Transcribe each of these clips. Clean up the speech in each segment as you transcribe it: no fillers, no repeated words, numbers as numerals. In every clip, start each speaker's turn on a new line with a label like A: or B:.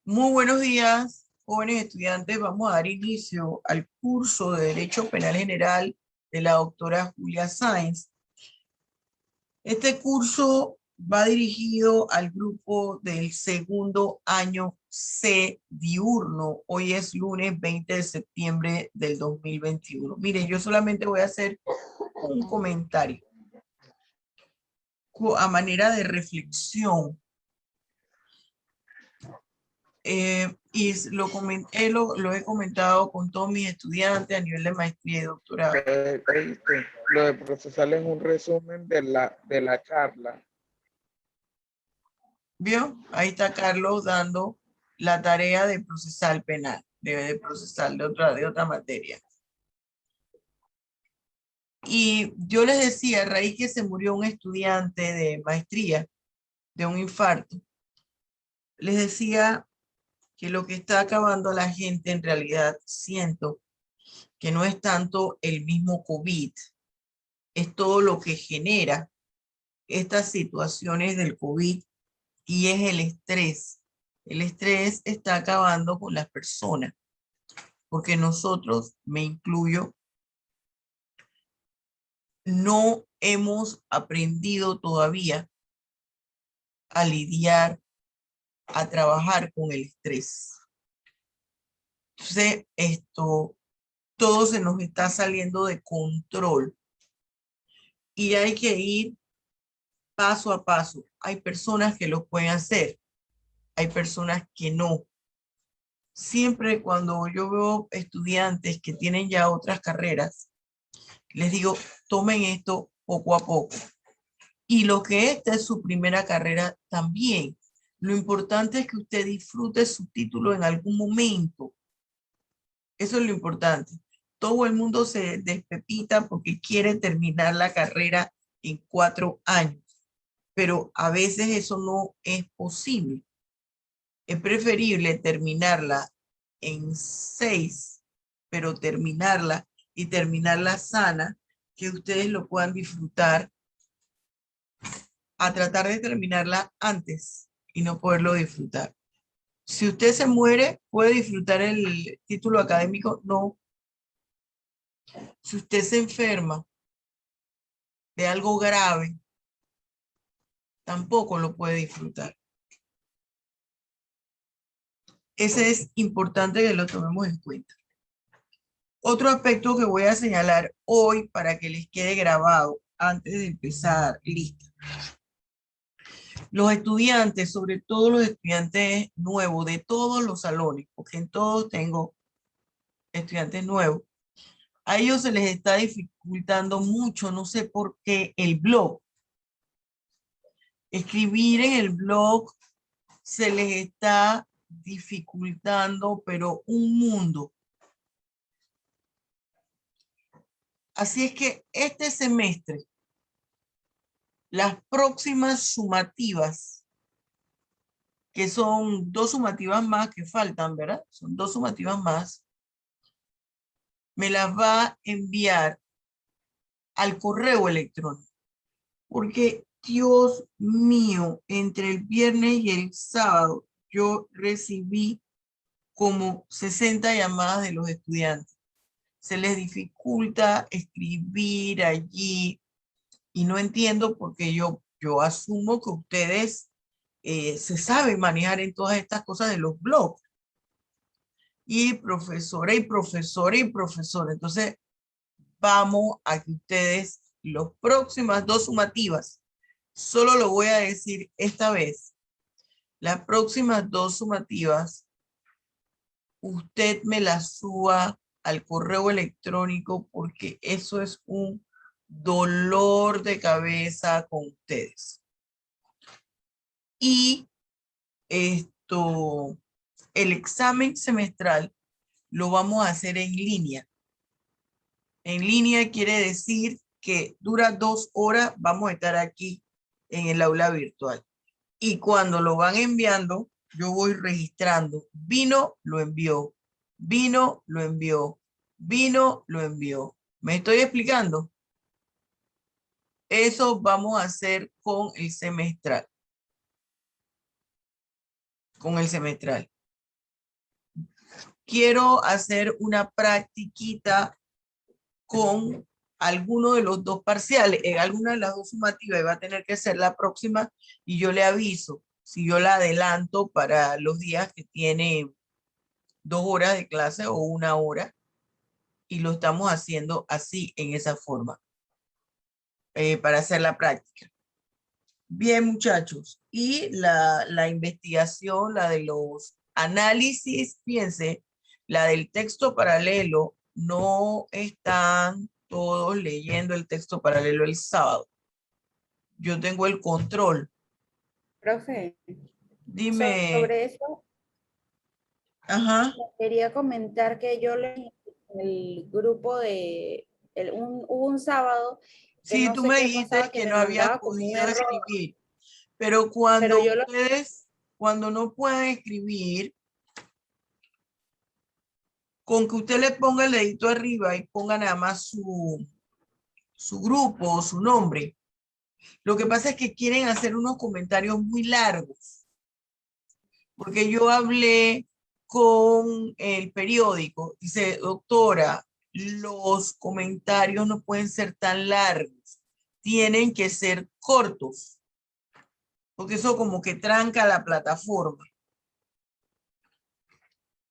A: Muy buenos días, jóvenes estudiantes. Vamos a dar inicio al curso de Derecho Penal General de la doctora Julia Sáenz. Este curso va dirigido al grupo del segundo año C diurno. Hoy es lunes 20 de septiembre del 2021. Miren, yo solamente voy a hacer un comentario a manera de reflexión. Lo he comentado con todos mis estudiantes a nivel de maestría y doctorado.
B: Viste, lo de procesal es un resumen de la charla.
A: ¿Vio? Ahí está Carlos dando la tarea de procesal penal, de procesal de otra materia. Y yo les decía, a raíz que se murió un estudiante de maestría de un infarto, les decía que lo que está acabando a la gente en realidad siento que no es tanto el mismo COVID, es todo lo que genera estas situaciones del COVID y es el estrés. El estrés está acabando con las personas, porque nosotros, me incluyo, no hemos aprendido todavía a lidiar, a trabajar con el estrés. Entonces, todo se nos está saliendo de control y hay que ir paso a paso. Hay personas que lo pueden hacer, hay personas que no. Siempre cuando yo veo estudiantes que tienen ya otras carreras, les digo, tomen esto poco a poco. Y lo que esta es su primera carrera también. Lo importante es que usted disfrute su título en algún momento. Eso es lo importante. Todo el mundo se despepita porque quiere terminar la carrera en 4 años, pero a veces eso no es posible. Es preferible terminarla en 6, pero terminarla y terminarla sana, que ustedes lo puedan disfrutar, a tratar de terminarla antes y no poderlo disfrutar. Si usted se muere, ¿puede disfrutar el título académico? No. Si usted se enferma de algo grave, tampoco lo puede disfrutar. Ese es importante que lo tomemos en cuenta. Otro aspecto que voy a señalar hoy para que les quede grabado antes de empezar, listo. Los estudiantes, sobre todo los estudiantes nuevos de todos los salones, porque en todos tengo estudiantes nuevos, a ellos se les está dificultando mucho, no sé por qué, el blog. Escribir en el blog se les está dificultando, pero un mundo. Así es que este semestre, las próximas sumativas, que son 2 sumativas más que faltan, ¿verdad? Son 2 sumativas más, me las va a enviar al correo electrónico. Porque, Dios mío, entre el viernes y el sábado, yo recibí como 60 llamadas de los estudiantes. Se les dificulta escribir allí y no entiendo porque yo asumo que ustedes se saben manejar en todas estas cosas de los blogs. Y profesora y profesora y profesora. Entonces, vamos a que ustedes, las próximas 2 sumativas, solo lo voy a decir esta vez, las próximas 2 sumativas, usted me las suba al correo electrónico porque eso es un dolor de cabeza con ustedes. Y el examen semestral lo vamos a hacer en línea. En línea quiere decir que dura 2 horas, vamos a estar aquí en el aula virtual. Y cuando lo van enviando, yo voy registrando. Vino, lo envió. Vino, lo envió. Vino, lo envió. ¿Me estoy explicando? Eso vamos a hacer con el semestral. Con el semestral. quiero hacer una practiquita con alguno de los dos parciales, en alguna de las dos sumativas, y va a tener que ser la próxima, y yo le aviso si yo la adelanto para los días que tiene 2 horas de clase o 1 hora, y lo estamos haciendo así, en esa forma, para hacer la práctica. Bien, muchachos, y la investigación, la de los análisis, fíjense, la del texto paralelo, no están todos leyendo el texto paralelo el sábado. Yo tengo el control.
C: Profe,
A: Dime,
C: sobre eso
A: ajá,
C: quería comentar que yo leí en el grupo hubo un sábado que
A: sí,
C: no
A: tú
C: sé
A: me
C: qué
A: dijiste
C: pasaba, que
A: que
C: me
A: no habías
C: mandaba como un
A: podido
C: error,
A: escribir, pero
C: pero yo lo...
A: cuando no puedan escribir, con que usted le ponga el dedito arriba y ponga nada más su grupo o su nombre. Lo que pasa es que quieren hacer unos comentarios muy largos, porque yo hablé con el periódico, dice, doctora, los comentarios no pueden ser tan largos, tienen que ser cortos, porque eso como que tranca la plataforma.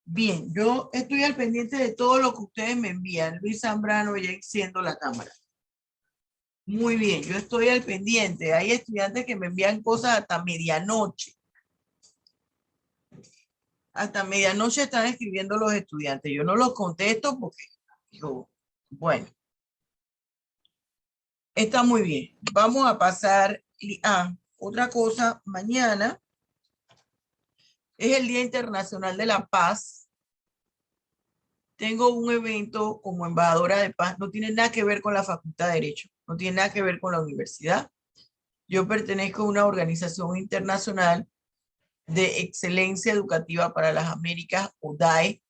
A: Bien, yo estoy al pendiente de todo lo que ustedes me envían. Luis Zambrano ya enciendo la cámara. Muy bien, yo estoy al pendiente. Hay estudiantes que me envían cosas hasta medianoche. Hasta medianoche están escribiendo los estudiantes. Yo no los contesto porque digo, bueno, está muy bien. Vamos a pasar a otra cosa. Mañana es el Día Internacional de la Paz. Tengo un evento como embajadora de paz. No tiene nada que ver con la Facultad de Derecho. No tiene nada que ver con la universidad. Yo pertenezco a una organización internacional de excelencia educativa para las Américas, ODAE.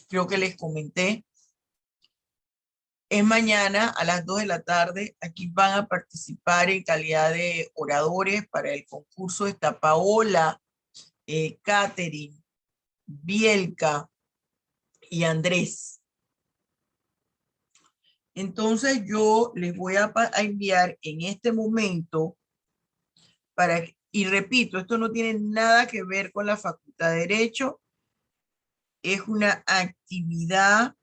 A: Creo que les comenté. Es mañana a las 2 de la tarde. Aquí van a participar en calidad de oradores para el concurso. Está Paola, Catherine, Bielka y Andrés. Entonces yo les voy a enviar en este momento y repito, esto no tiene nada que ver con la Facultad de Derecho. Es una actividad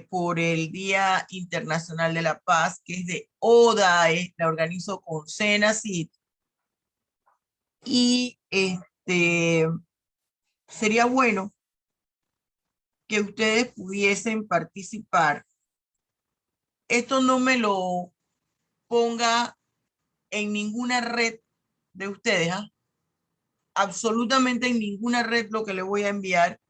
A: por el Día Internacional de la Paz, que es de ODAE, la organizo con CENACIT, y sería bueno que ustedes pudiesen participar. Esto no me lo ponga en ninguna red de ustedes, ¿ah? Absolutamente en ninguna red lo que le voy a enviar.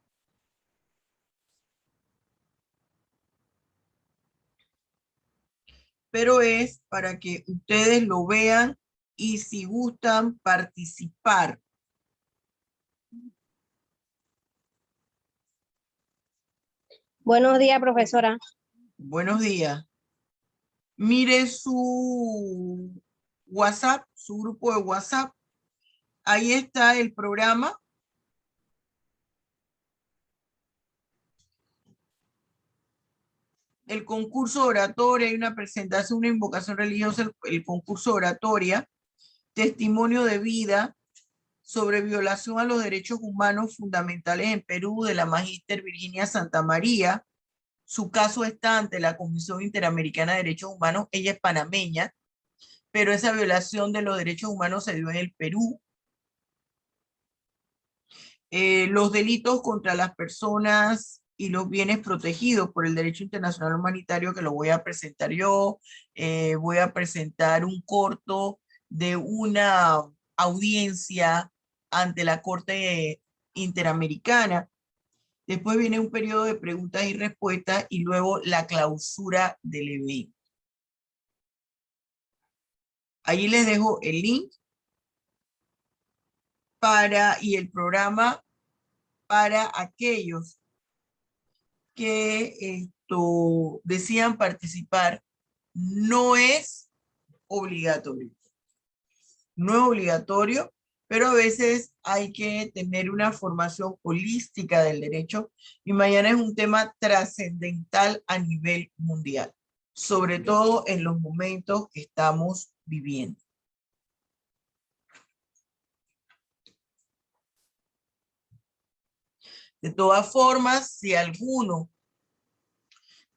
A: Pero es para que ustedes lo vean y si gustan participar.
D: Buenos días, profesora.
A: Buenos días. Mire su WhatsApp, su grupo de WhatsApp. Ahí está el programa. El concurso oratoria, hay una presentación, una invocación religiosa, el concurso oratoria, testimonio de vida sobre violación a los derechos humanos fundamentales en Perú de la magíster Virginia Santamaría. Su caso está ante la Comisión Interamericana de Derechos Humanos. Ella es panameña, pero esa violación de los derechos humanos se dio en el Perú. Los delitos contra las personas y los bienes protegidos por el derecho internacional humanitario, que lo voy a presentar yo. Voy a presentar un corto de una audiencia ante la Corte Interamericana. Después viene un periodo de preguntas y respuestas y luego la clausura del evento. Allí les dejo el link y el programa para aquellos que decían participar. No es obligatorio. No es obligatorio, pero a veces hay que tener una formación holística del derecho y mañana es un tema trascendental a nivel mundial, sobre todo en los momentos que estamos viviendo. De todas formas, si alguno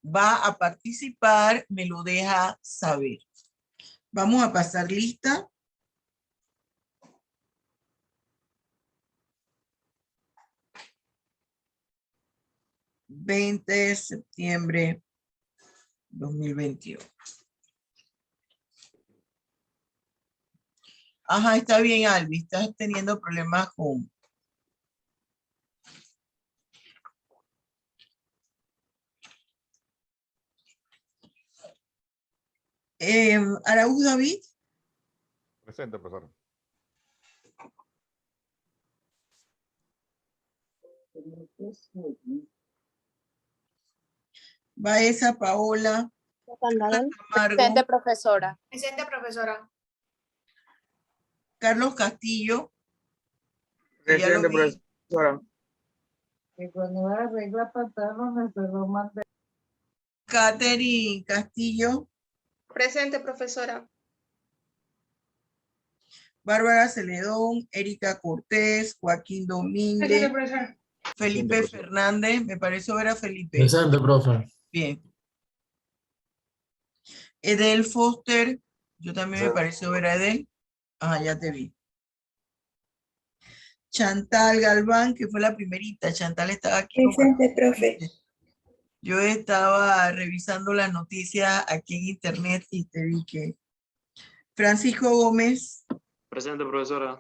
A: va a participar, me lo deja saber. Vamos a pasar lista. Septiembre 2021. Ajá, está bien, Albi. Estás teniendo problemas con... Araúz David.
E: Presente, profesor.
A: Baeza Paola. Camargo,
C: Presente, profesora.
F: Presente, profesora.
A: Carlos Castillo. Que ya lo
B: Presente,
A: vi.
B: profesora.
A: Catherine Castillo.
F: Presente, profesora.
A: Bárbara Celedón, Erika Cortés, Joaquín Domínguez,
F: profesora.
A: Felipe
E: Presente, profesor.
A: Fernández. Me pareció ver a Felipe.
G: Presente, profe.
A: Bien. Edel Foster. Yo también me pareció ver a Edel. Ah, ya te vi. Chantal Galván, que fue la primerita. Chantal estaba aquí.
F: Presente, profe.
A: Yo estaba revisando las noticias aquí en internet y te vi que Francisco Gómez,
H: Presente, profesora.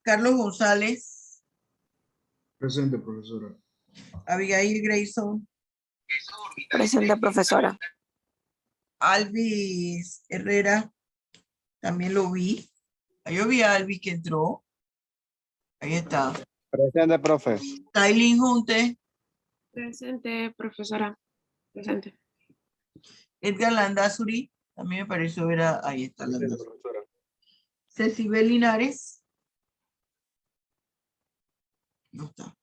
A: Carlos González,
G: Presente, profesora.
A: Abigail Grayson,
C: Presente, profesora.
A: Alvis Herrera, también lo vi. Ahí yo vi a Alvis que entró. Ahí está.
B: Presente, profe.
A: Tailin Junte,
F: Presente, profesora. Presente.
A: Edgar Landazuri, también me pareció ver a... Ahí está
E: Presente,
A: Landazuri.
E: profesora.
A: Cecibel Linares. No está.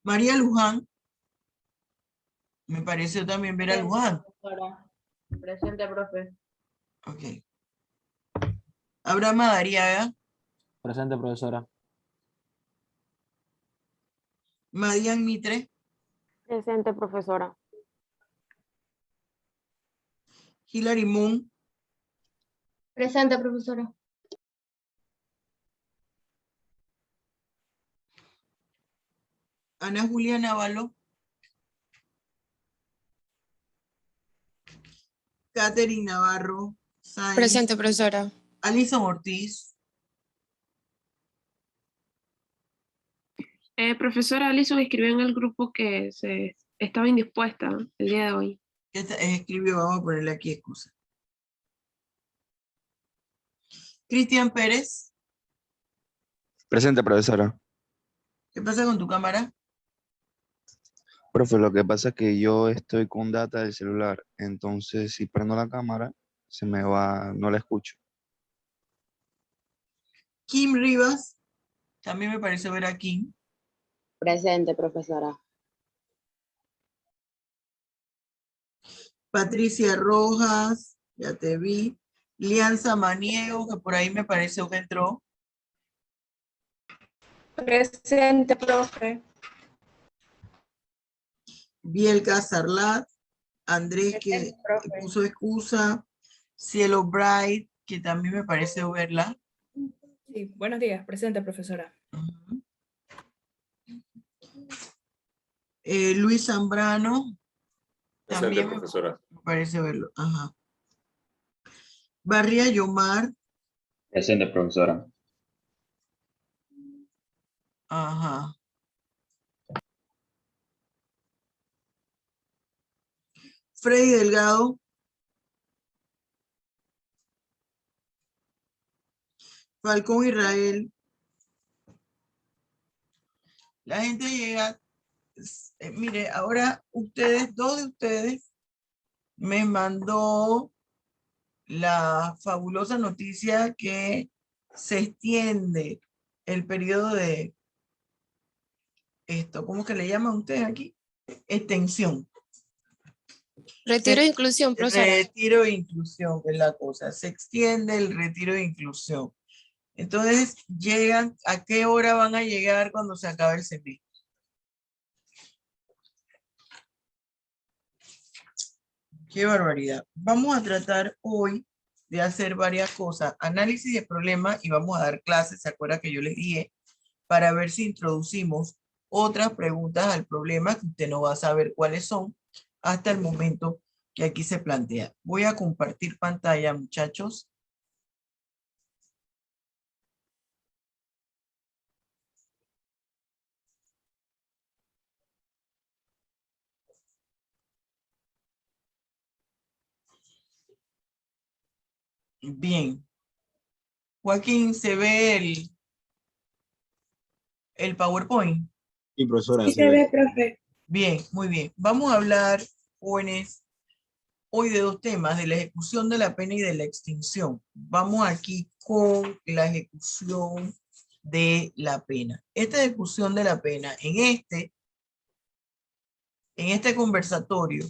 A: María Luján. Me pareció también ver a Luján.
C: Presente, profe.
A: Ok. Abraham Madariaga,
H: Presente, profesora.
A: Madian Mitre,
C: Presente, profesora.
A: Hilary Moon,
F: Presente, profesora.
A: Ana Julia Navarro, Catherine Navarro, Sainz,
F: Presente, profesora.
A: Alison Ortiz,
F: Profesora Alison escribió en el grupo que se estaba indispuesta el día de hoy.
A: que escribió, vamos a ponerle aquí excusa. Cristian Pérez,
I: Presente, profesora.
A: ¿qué pasa con tu cámara?
I: Profe, lo que pasa es que yo estoy con data del celular, entonces si prendo la cámara, se me va, no la escucho.
A: Kim Rivas, también me pareció ver a Kim.
C: Presente, profesora.
A: Patricia Rojas, ya te vi. Lianza Maniego, que por ahí me pareció que entró.
F: Presente, profe.
A: Bielka Sarlat, Andrés que
C: Presente, profe.
A: puso excusa. Cielo Bright, que también me pareció verla.
J: Sí, buenos días, presente, profesora.
A: Ujú. Luis Zambrano,
E: Presente,
A: también
E: profesora.
A: me parece verlo. Ajá. Barría Yomar,
H: Presente, profesora.
A: ajá. Freddy Delgado, Falcón Israel. La gente llega, mire, ahora ustedes, dos de ustedes, me mandó la fabulosa noticia que se extiende el periodo de esto, ¿cómo que le llaman ustedes aquí? Extensión.
D: Retiro de inclusión, profesora.
A: Retiro de inclusión es la cosa. Se extiende el retiro de inclusión. Entonces, llegan, ¿a qué hora van a llegar cuando se acabe el semestre? Qué barbaridad. Vamos a tratar hoy de hacer varias cosas. Análisis de problemas y vamos a dar clases, ¿se acuerdan que yo les dije? Para ver si introducimos otras preguntas al problema que usted no va a saber cuáles son hasta el momento que aquí se plantea. Voy a compartir pantalla, muchachos. Bien. Joaquín, ¿se ve el PowerPoint?
G: Sí, profesora.
J: Sí se ve, profe.
A: Bien, muy bien. Vamos a hablar, jóvenes, hoy de dos temas, de la ejecución de la pena y de la extinción. Vamos aquí con la ejecución de la pena. Esta ejecución de la pena, en este conversatorio,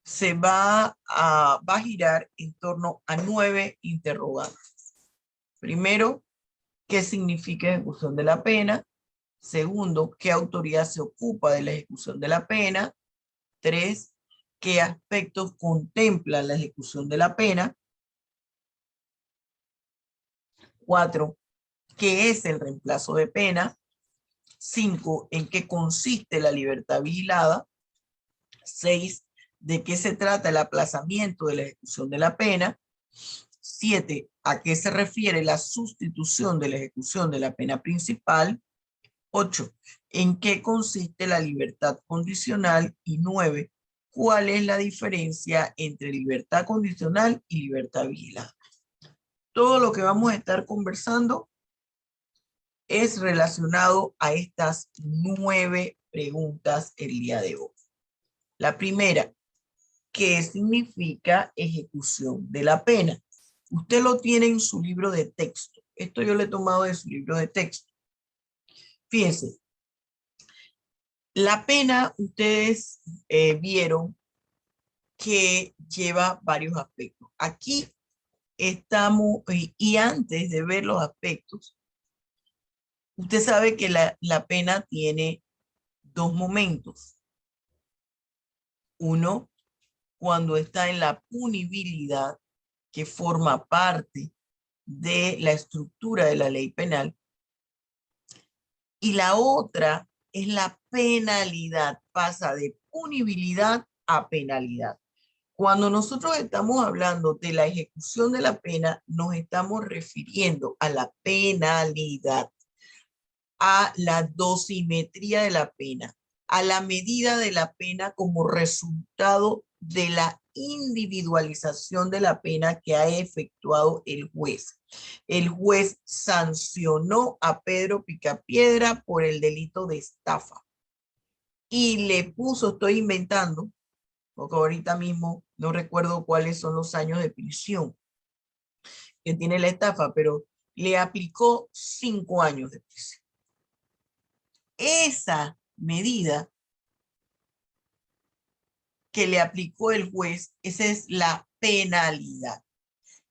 A: se va a girar en torno a 9 interrogantes. Primero, ¿qué significa ejecución de la pena? Segundo, ¿qué autoridad se ocupa de la ejecución de la pena? 3, ¿qué aspectos contempla la ejecución de la pena? 4, ¿qué es el reemplazo de pena? 5, ¿en qué consiste la libertad vigilada? 6, ¿de qué se trata el aplazamiento de la ejecución de la pena? 7, ¿a qué se refiere la sustitución de la ejecución de la pena principal? 8, ¿en qué consiste la libertad condicional? Y 9, ¿cuál es la diferencia entre libertad condicional y libertad vigilada? Todo lo que vamos a estar conversando es relacionado a estas 9 preguntas el día de hoy. La primera, ¿qué significa ejecución de la pena? Usted lo tiene en su libro de texto. Esto yo lo he tomado de su libro de texto. Fíjense, la pena, ustedes vieron que lleva varios aspectos. Aquí estamos, y antes de ver los aspectos, usted sabe que la pena tiene dos momentos. Uno, cuando está en la punibilidad, que forma parte de la estructura de la ley penal. Y la otra es la penalidad, pasa de punibilidad a penalidad. Cuando nosotros estamos hablando de la ejecución de la pena, nos estamos refiriendo a la penalidad, a la dosimetría de la pena, a la medida de la pena como resultado de la individualización de la pena que ha efectuado el juez. El juez sancionó a Pedro Picapiedra por el delito de estafa y le puso, estoy inventando, porque ahorita mismo no recuerdo cuáles son los años de prisión que tiene la estafa, pero le aplicó 5 años de prisión. Esa medida que le aplicó el juez, esa es la penalidad.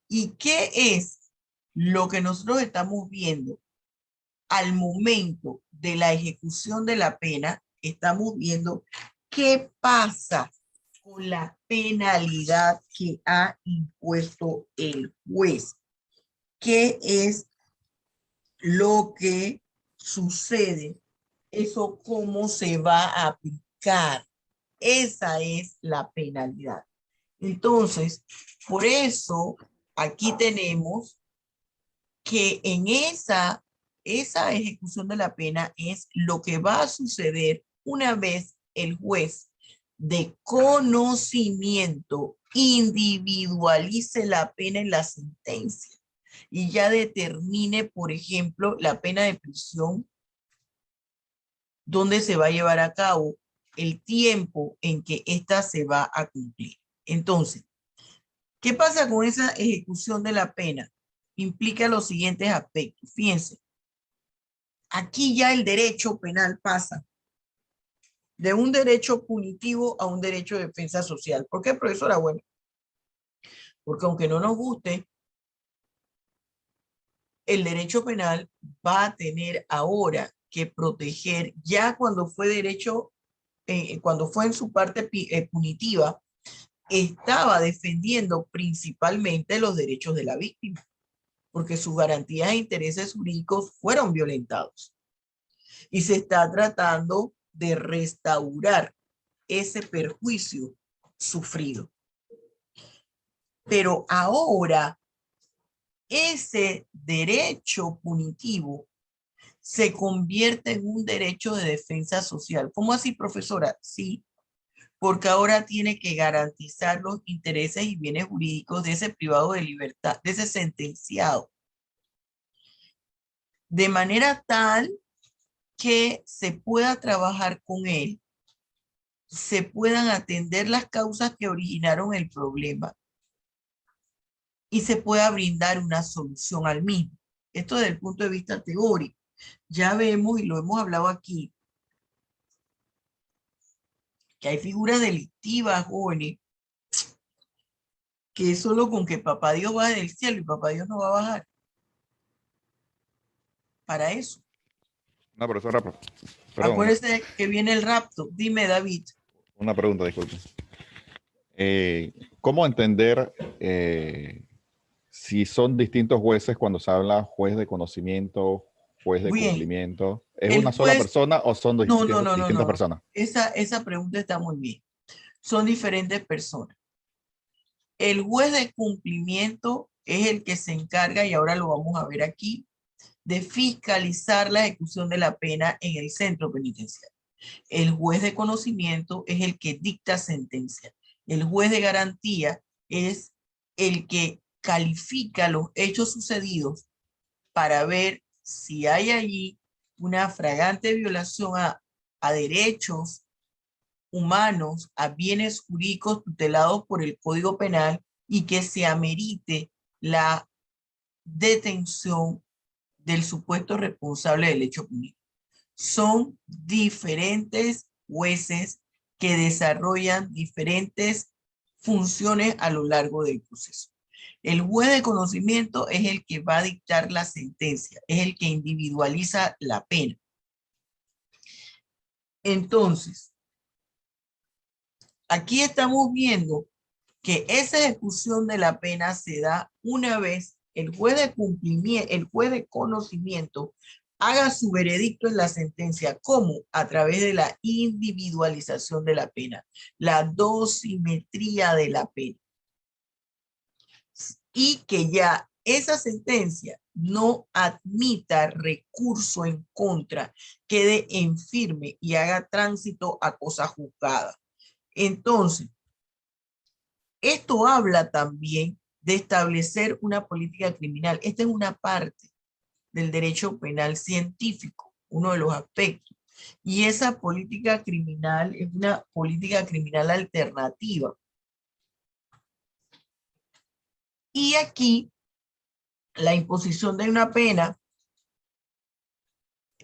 A: ¿Y qué es lo que nosotros estamos viendo al momento de la ejecución de la pena? Estamos viendo qué pasa con la penalidad que ha impuesto el juez. ¿Qué es lo que sucede? Eso, ¿cómo se va a aplicar? Esa es la penalidad. Entonces, por eso aquí tenemos que en esa ejecución de la pena es lo que va a suceder una vez el juez de conocimiento individualice la pena en la sentencia y ya determine, por ejemplo, la pena de prisión, dónde se va a llevar a cabo, el tiempo en que ésta se va a cumplir. Entonces, ¿Qué pasa con esa ejecución de la pena? Implica los siguientes aspectos. Fíjense, aquí ya el derecho penal pasa de un derecho punitivo a un derecho de defensa social. ¿Por qué, profesora? Bueno, porque aunque no nos guste, el derecho penal va a tener ahora que proteger, ya cuando fue derecho, cuando fue en su parte punitiva, estaba defendiendo principalmente los derechos de la víctima, porque sus garantías e intereses jurídicos fueron violentados. Y se está tratando de restaurar ese perjuicio sufrido. Pero ahora, ese derecho punitivo se convierte en un derecho de defensa social. ¿Cómo así, profesora? Sí, porque ahora tiene que garantizar los intereses y bienes jurídicos de ese privado de libertad, de ese sentenciado, de manera tal que se pueda trabajar con él, se puedan atender las causas que originaron el problema y se pueda brindar una solución al mismo. Esto desde el punto de vista teórico. Ya vemos, y lo hemos hablado aquí, que hay figuras delictivas, jóvenes, que solo con que papá Dios baje del cielo y papá Dios no va a bajar. Para eso.
E: No, profesora, perdón,
A: Acuérdese que viene el rapto. Dime, David.
E: una pregunta, disculpe. ¿Cómo entender si son distintos jueces cuando se habla juez de conocimiento, juez de
A: Bien.
E: cumplimiento? ¿Es
A: El
E: una sola
A: juez-
E: persona o son distintas
A: No.
E: personas?
A: Esa pregunta está muy bien. Son diferentes personas. El juez de cumplimiento es el que se encarga, y ahora lo vamos a ver aquí, de fiscalizar la ejecución de la pena en el centro penitenciario. El juez de conocimiento es el que dicta sentencia. El juez de garantía es el que califica los hechos sucedidos para ver si hay allí una flagrante violación a derechos humanos, a bienes jurídicos tutelados por el Código Penal y que se amerite la detención del supuesto responsable del hecho punido. Son diferentes jueces que desarrollan diferentes funciones a lo largo del proceso. El juez de conocimiento es el que va a dictar la sentencia, es el que individualiza la pena. Entonces, aquí estamos viendo que esa ejecución de la pena se da una vez el juez de cumplimiento, el juez de conocimiento haga su veredicto en la sentencia. ¿Cómo? A través de la individualización de la pena, la dosimetría de la pena. Y que ya esa sentencia no admita recurso en contra, quede en firme y haga tránsito a cosa juzgada. Entonces, esto habla también de establecer una política criminal. Esta es una parte del derecho penal científico, uno de los aspectos. Y esa política criminal es una política criminal alternativa. Y aquí, la imposición de una pena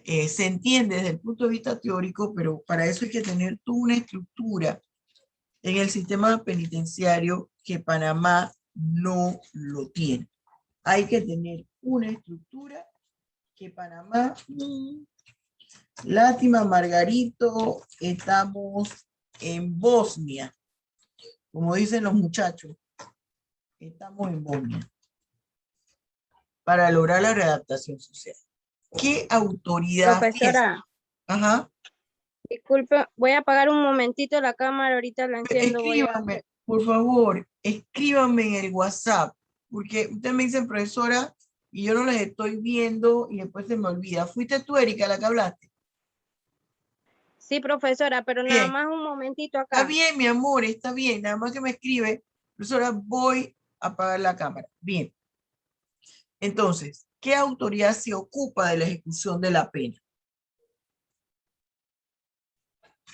A: se entiende desde el punto de vista teórico, pero para eso hay que tener toda una estructura en el sistema penitenciario que Panamá no lo tiene. Hay que tener una estructura que Panamá, lástima Margarito, estamos en Bosnia, como dicen los muchachos, estamos en Bosnia, para lograr la readaptación social. ¿Qué autoridad?
C: Profesora,
A: Ajá.
C: disculpe, voy a apagar un momentito la cámara, ahorita la enciendo.
A: Escríbame, por favor, escríbame en el WhatsApp, porque usted me dice profesora y yo no les estoy viendo y después se me olvida. ¿Fuiste tú, Erika, la que hablaste?
C: Sí, profesora, pero
A: Bien.
C: nada más un momentito acá.
A: Está bien, mi amor, está bien. Nada más que me escribe, profesora, voy a apagar la cámara. Bien. Entonces, ¿qué autoridad se ocupa de la ejecución de la pena?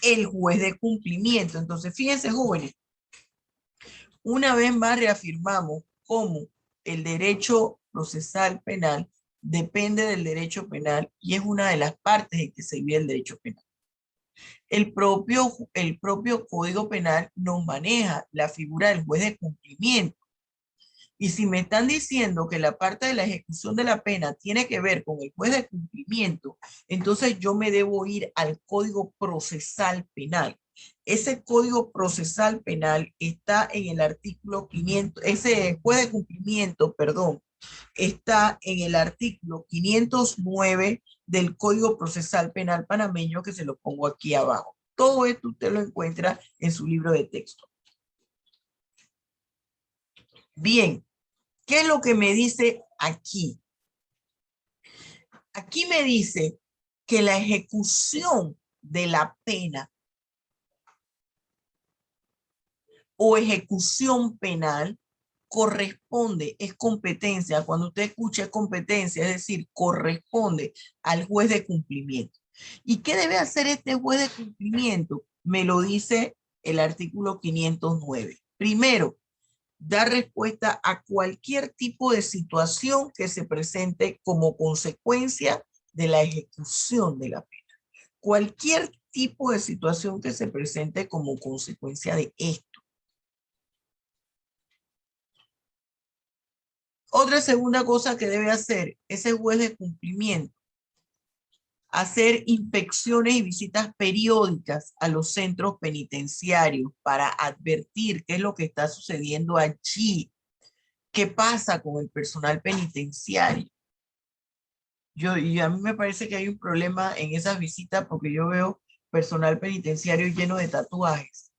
A: El juez de cumplimiento. Entonces, fíjense, jóvenes, Una vez más reafirmamos cómo el derecho procesal penal depende del derecho penal y es una de las partes en que se vive el derecho penal. El propio Código Penal nos maneja la figura del juez de cumplimiento. Y si me están diciendo que la parte de la ejecución de la pena tiene que ver con el juez de cumplimiento, entonces yo me debo ir al Código Procesal Penal. Ese Código Procesal Penal está en el artículo 500, ese juez de cumplimiento, perdón, está en el artículo 509 del Código Procesal Penal panameño, que se lo pongo aquí abajo. Todo esto usted lo encuentra en su libro de texto. Bien, ¿qué es lo que me dice aquí? Aquí me dice que la ejecución de la pena o ejecución penal corresponde, es competencia. Cuando usted escucha competencia, es decir, corresponde al juez de cumplimiento. ¿Y qué debe hacer este juez de cumplimiento? Me lo dice el artículo 509. Primero, dar respuesta a cualquier tipo de situación que se presente como consecuencia de la ejecución de la pena. Cualquier tipo de situación que se presente como consecuencia de esto. Otra segunda cosa que debe hacer ese juez de cumplimiento, hacer inspecciones y visitas periódicas a los centros penitenciarios para advertir qué es lo que está sucediendo allí, qué pasa con el personal penitenciario. Y a mí me parece que hay un problema en esas visitas porque yo veo personal penitenciario lleno de tatuajes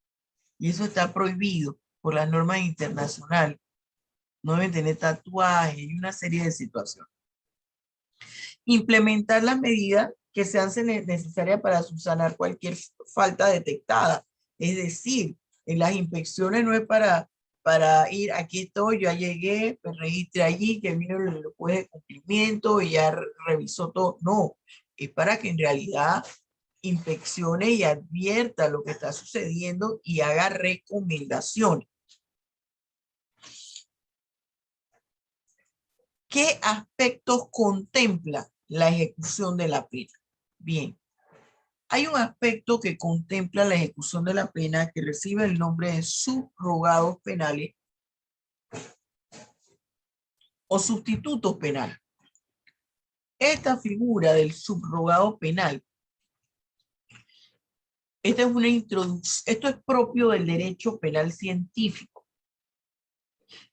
A: y eso está prohibido por las normas internacionales. No deben tener tatuajes y una serie de situaciones. Implementar las medidas que sean necesarias para subsanar cualquier falta detectada. Es decir, en las inspecciones no es para ir, aquí estoy, ya llegué, me registré allí, que vino el juez de cumplimiento y ya revisó todo. No, es para que en realidad inspeccione y advierta lo que está sucediendo y haga recomendaciones. ¿Qué aspectos contempla la ejecución de la pena? Bien, hay un aspecto que contempla la ejecución de la pena que recibe el nombre de subrogados penales o sustitutos penales. Esta figura del subrogado penal, esta es una introducción, esto es propio del derecho penal científico.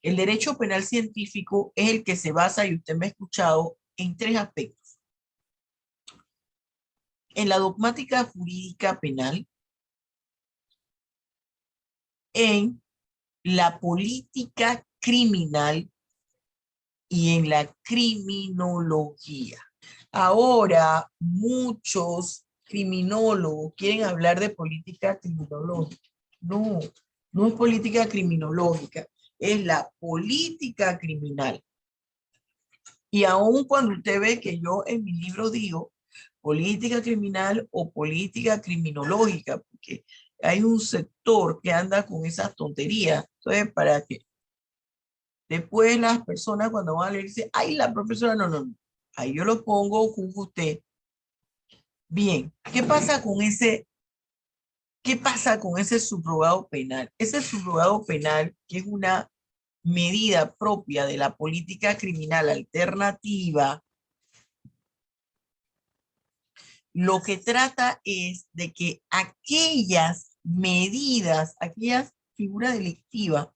A: El derecho penal científico es el que se basa, y usted me ha escuchado, en tres aspectos. En la dogmática jurídica penal, en la política criminal y en la criminología. Ahora, muchos criminólogos quieren hablar de política criminológica. No, no es política criminológica, es la política criminal. Y aun cuando usted ve que yo en mi libro digo política criminal o política criminológica, porque hay un sector que anda con esas tonterías. Entonces, para que después las personas cuando van a leer dicen, ay, la profesora, no. Ahí yo lo pongo, juzgo usted. Bien, ¿qué pasa con ese subrogado penal? Ese subrogado penal, que es una medida propia de la política criminal alternativa, lo que trata es de que aquellas medidas, aquellas figuras delictivas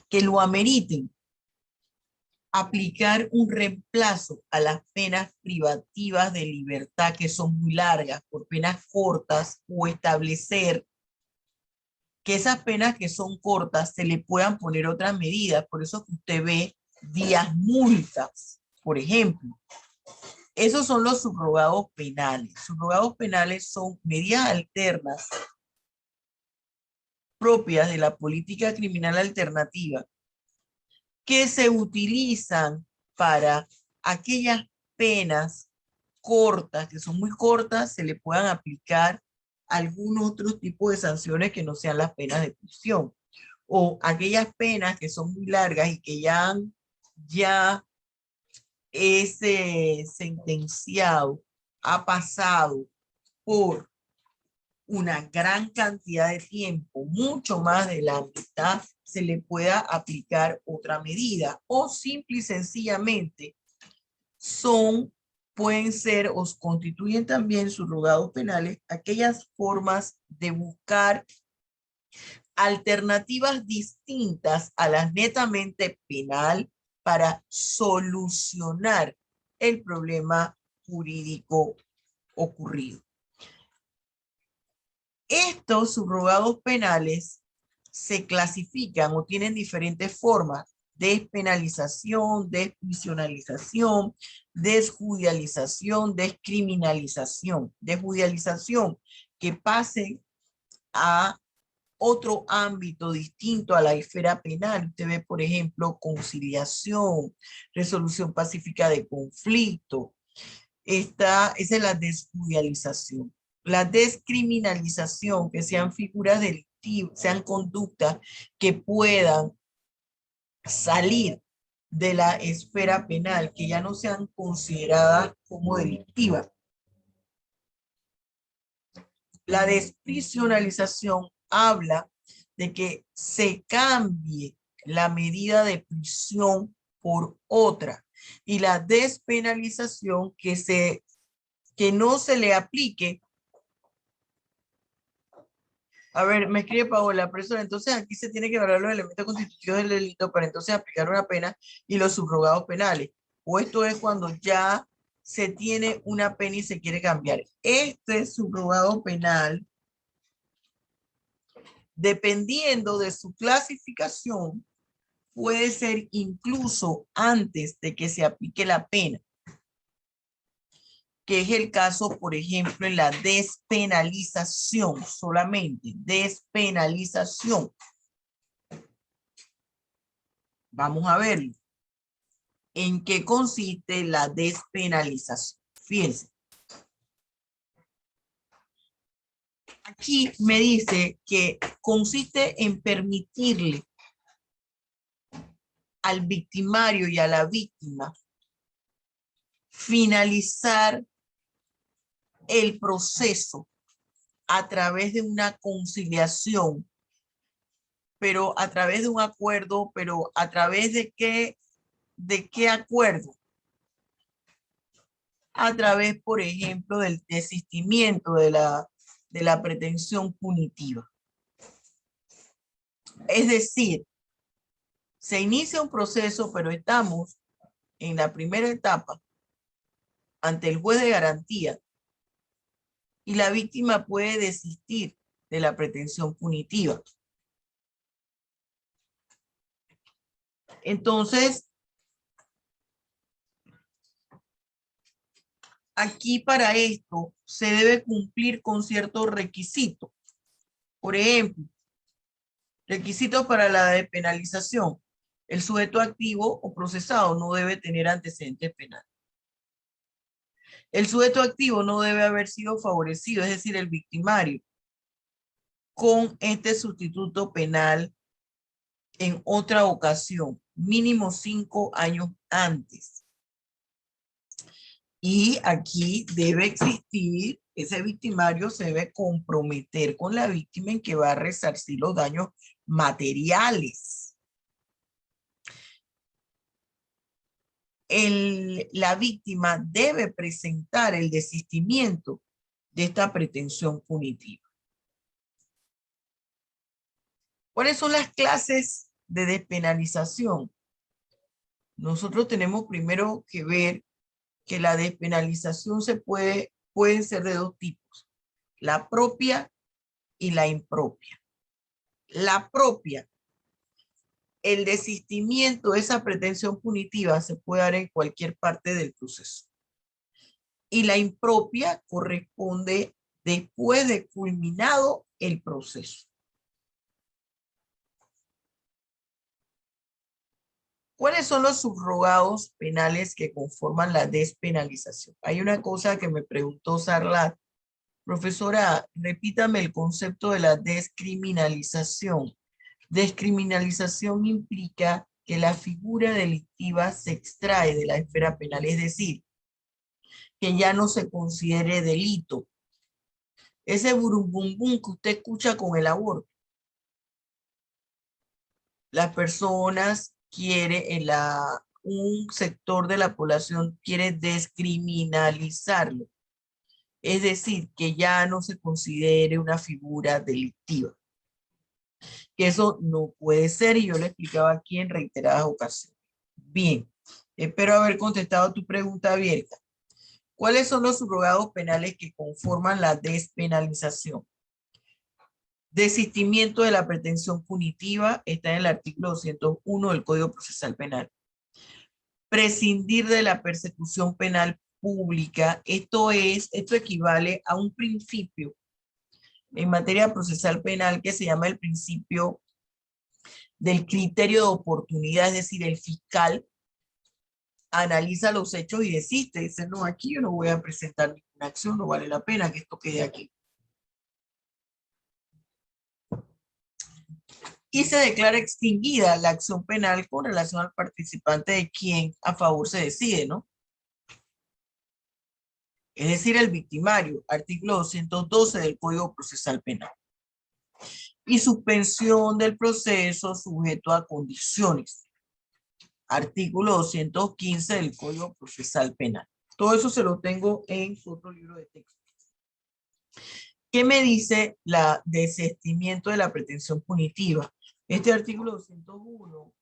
A: que lo ameriten, aplicar un reemplazo a las penas privativas de libertad que son muy largas por penas cortas, o establecer que esas penas que son cortas se le puedan poner otras medidas. Por eso que usted ve días multas, por ejemplo. Esos son los subrogados penales. Subrogados penales son medidas alternas propias de la política criminal alternativa que se utilizan para aquellas penas cortas, que son muy cortas, se le puedan aplicar algún otro tipo de sanciones que no sean las penas de prisión. o aquellas penas que son muy largas y que ya ese sentenciado ha pasado por una gran cantidad de tiempo, mucho más de la mitad, se le pueda aplicar otra medida, o simple y sencillamente pueden ser o constituyen también subrogados penales aquellas formas de buscar alternativas distintas a las netamente penal para solucionar el problema jurídico ocurrido. Estos subrogados penales se clasifican o tienen diferentes formas: despenalización, desprisionalización, desjudicialización, descriminalización. Desjudicialización, que pasen a otro ámbito distinto a la esfera penal. Usted ve, por ejemplo, conciliación, resolución pacífica de conflicto. Esa es la desjudicialización. La descriminalización, que sean figuras delictivas, sean conductas que puedan salir de la esfera penal, que ya no sean consideradas como delictivas. La desprisionalización habla de que se cambie la medida de prisión por otra, y la despenalización que no se le aplique. A ver, me escribe Paola, profesora, entonces aquí se tiene que evaluar los elementos constitutivos del delito para entonces aplicar una pena y los subrogados penales. O esto es cuando ya se tiene una pena y se quiere cambiar. Este subrogado penal, dependiendo de su clasificación, puede ser incluso antes de que se aplique la pena, que es el caso, por ejemplo, en la despenalización, solamente despenalización. Vamos a verlo. ¿En qué consiste la despenalización? Fíjense. Aquí me dice que consiste en permitirle al victimario y a la víctima finalizar el proceso a través de una conciliación, pero a través de un acuerdo, pero a través de qué acuerdo. A través, por ejemplo, del desistimiento de la pretensión punitiva. Es decir, se inicia un proceso, pero estamos en la primera etapa ante el juez de garantía y la víctima puede desistir de la pretensión punitiva. Entonces, aquí para esto se debe cumplir con ciertos requisitos. Por ejemplo, requisitos para la despenalización. El sujeto activo o procesado no debe tener antecedentes penales. El sujeto activo no debe haber sido favorecido, es decir, el victimario, con este sustituto penal en otra ocasión, mínimo 5 años antes. Y aquí debe existir, ese victimario se debe comprometer con la víctima en que va a resarcir los daños materiales. La víctima debe presentar el desistimiento de esta pretensión punitiva. ¿Cuáles son las clases de despenalización? Nosotros tenemos primero que ver que la despenalización pueden ser de dos tipos: la propia y la impropia. La propia, el desistimiento de esa pretensión punitiva se puede dar en cualquier parte del proceso. Y la impropia corresponde después de culminado el proceso. ¿Cuáles son los subrogados penales que conforman la despenalización? Hay una cosa que me preguntó Sarlat. Profesora, repítame el concepto de la descriminalización. Descriminalización implica que la figura delictiva se extrae de la esfera penal, es decir, que ya no se considere delito. Ese burumbum que usted escucha con el aborto. Las personas un sector de la población quiere descriminalizarlo. Es decir, que ya no se considere una figura delictiva. Que eso no puede ser y yo lo explicaba aquí en reiteradas ocasiones. Bien, espero haber contestado tu pregunta abierta. ¿Cuáles son los subrogados penales que conforman la despenalización? Desistimiento de la pretensión punitiva está en el artículo 201 del Código Procesal Penal. Prescindir de la persecución penal pública, esto equivale a un principio en materia procesal penal que se llama el principio del criterio de oportunidad, es decir, el fiscal analiza los hechos y desiste, dice, no, aquí yo no voy a presentar ninguna acción, no vale la pena que esto quede aquí. Y se declara extinguida la acción penal con relación al participante de quien a favor se decide, ¿no? Es decir, el victimario, artículo 212 del Código Procesal Penal. Y suspensión del proceso sujeto a condiciones. Artículo 215 del Código Procesal Penal. Todo eso se lo tengo en otro libro de texto. ¿Qué me dice la desistimiento de la pretensión punitiva? Este artículo 201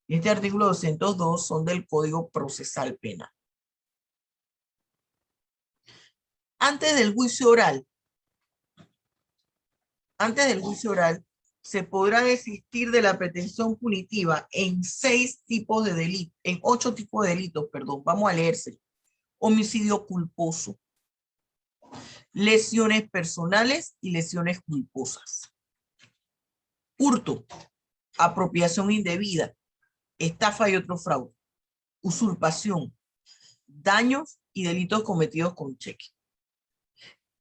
A: y este artículo 202 son del Código Procesal Penal. Antes del juicio oral, se podrá desistir de la pretensión punitiva en 8 tipos de delitos, perdón, vamos a leerse. Homicidio culposo, lesiones personales y lesiones culposas. Hurto, apropiación indebida, estafa y otro fraude, usurpación, daños y delitos cometidos con cheque.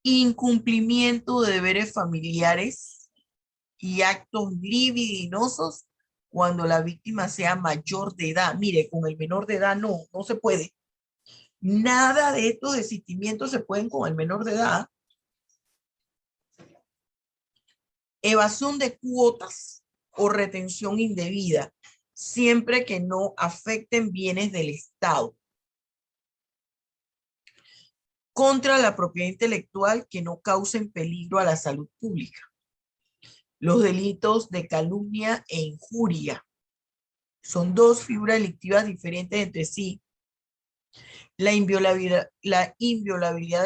A: Incumplimiento de deberes familiares y actos libidinosos cuando la víctima sea mayor de edad. Mire, con el menor de edad no se puede. Nada de estos desistimientos se pueden con el menor de edad. Evasión de cuotas o retención indebida, siempre que no afecten bienes del Estado. Contra la propiedad intelectual que no causen peligro a la salud pública. Los delitos de calumnia e injuria. Son dos figuras delictivas diferentes entre sí. La inviolabilidad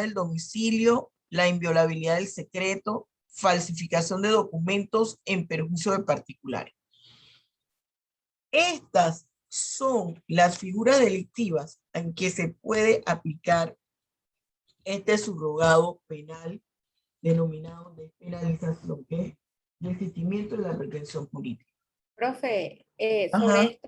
A: del domicilio, la inviolabilidad del secreto, falsificación de documentos en perjuicio de particulares. Estas son las figuras delictivas en que se puede aplicar este subrogado penal denominado despenalización, que es desistimiento de la pretensión política.
C: Profe, sobre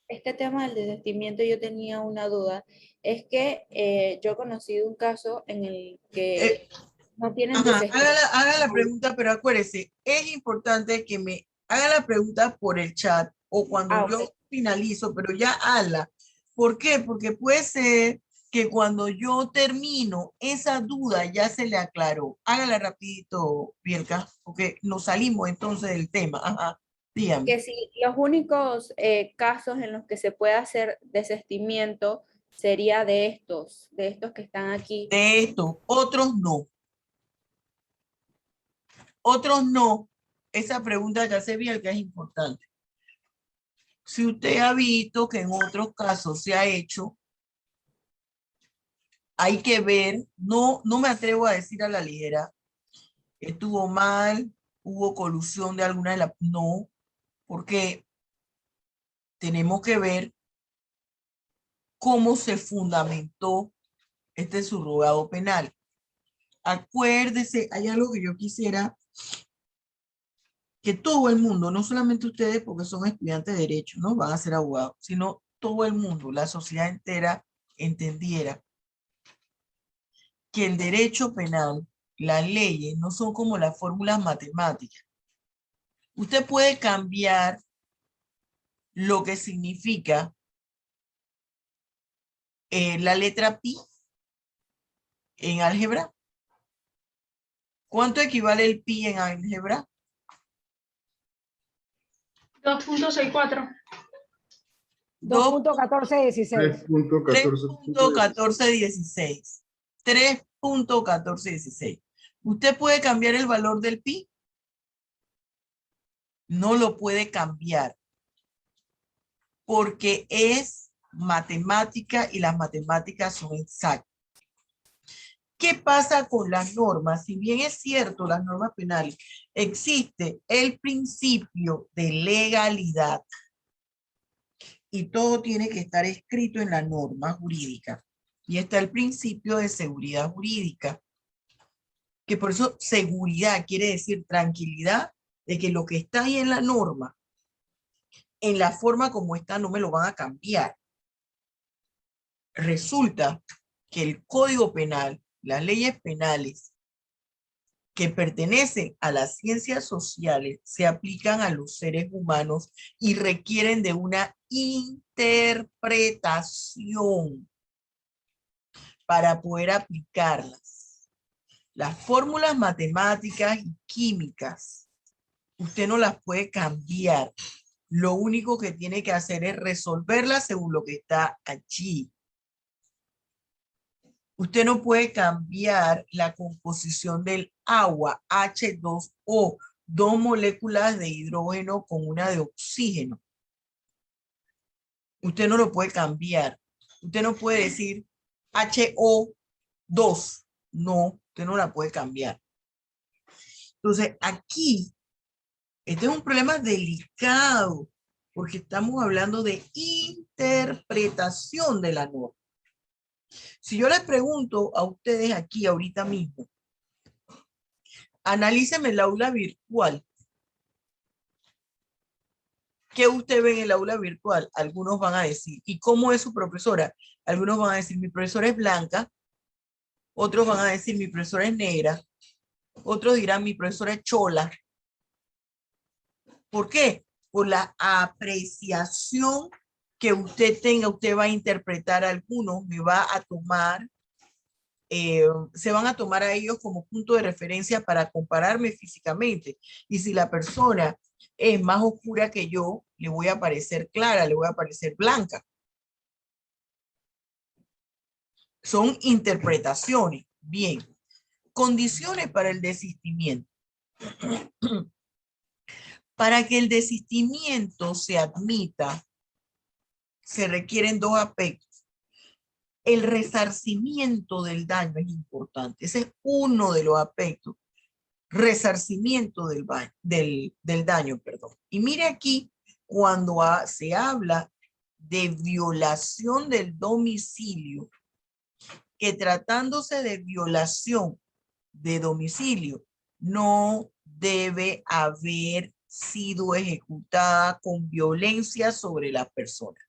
C: este tema del desistimiento yo tenía una duda. Es que yo he conocido un caso en el que no tienen desistimiento.
A: Haga la pregunta, pero acuérdese, es importante que me haga la pregunta por el chat o cuando yo finalizo, pero ya hazla. ¿Por qué? Porque puede ser que cuando yo termino, esa duda ya se le aclaró. Hágala rapidito, Bielka, porque nos salimos entonces del tema. Ajá, dígame.
C: Que si los únicos casos en los que se puede hacer desistimiento sería de estos que están aquí.
A: De estos, otros no. Otros no. Esa pregunta ya se vio que es importante. Si usted ha visto que en otros casos se ha hecho, hay que ver, no me atrevo a decir a la ligera, estuvo mal, hubo colusión de alguna de las, no, porque tenemos que ver cómo se fundamentó este subrogado penal. Acuérdese, hay algo que yo quisiera que todo el mundo, no solamente ustedes porque son estudiantes de derecho, no van a ser abogados, sino todo el mundo, la sociedad entera entendiera que el derecho penal, las leyes, no son como las fórmulas matemáticas. Usted puede cambiar lo que significa la letra pi en álgebra. ¿Cuánto equivale el pi en álgebra?
F: 2.64.
K: 2.1416.
A: 3.1416. 3.1416. ¿Usted puede cambiar el valor del pi? No lo puede cambiar porque es matemática y las matemáticas son exactas. ¿Qué pasa con las normas? Si bien es cierto, las normas penales, existe el principio de legalidad y todo tiene que estar escrito en la norma jurídica. Y está el principio de seguridad jurídica, que por eso seguridad quiere decir tranquilidad de que lo que está ahí en la norma, en la forma como está, no me lo van a cambiar. Resulta que el Código Penal, las leyes penales que pertenecen a las ciencias sociales se aplican a los seres humanos y requieren de una interpretación para poder aplicarlas. Las fórmulas matemáticas y químicas, usted no las puede cambiar. Lo único que tiene que hacer es resolverlas según lo que está allí. Usted no puede cambiar la composición del agua, H2O, 2 moléculas de hidrógeno con una de oxígeno. Usted no lo puede cambiar. Usted no puede decir HO2. No, usted no la puede cambiar. Entonces, aquí, este es un problema delicado, porque estamos hablando de interpretación de la norma. Si yo les pregunto a ustedes aquí ahorita mismo, analíceme el aula virtual. ¿Qué usted ve en el aula virtual? Algunos van a decir, ¿y cómo es su profesora? Algunos van a decir, mi profesora es blanca. Otros van a decir, mi profesora es negra. Otros dirán, mi profesora es chola. ¿Por qué? Por la apreciación que usted tenga, usted va a interpretar a algunos, me va a tomar, se van a tomar a ellos como punto de referencia para compararme físicamente. Y si la persona es más oscura que yo, le voy a parecer clara, le voy a parecer blanca. Son interpretaciones. Bien. Condiciones para el desistimiento. Para que el desistimiento se admita, se requieren dos aspectos. El resarcimiento del daño es importante. Ese es uno de los aspectos. Resarcimiento del daño, perdón. Y mire aquí, cuando se habla de violación del domicilio, que tratándose de violación de domicilio, no debe haber sido ejecutada con violencia sobre la persona.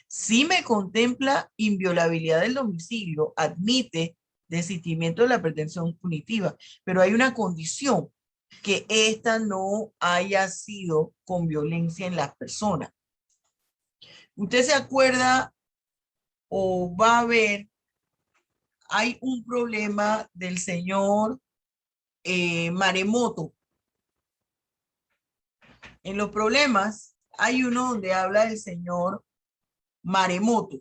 A: Si me contempla inviolabilidad del domicilio, admite desistimiento de la pretensión punitiva, pero hay una condición, que esta no haya sido con violencia en las personas. Usted se acuerda o va a ver, hay un problema del señor Maremoto. En los problemas hay uno donde habla del señor Maremoto,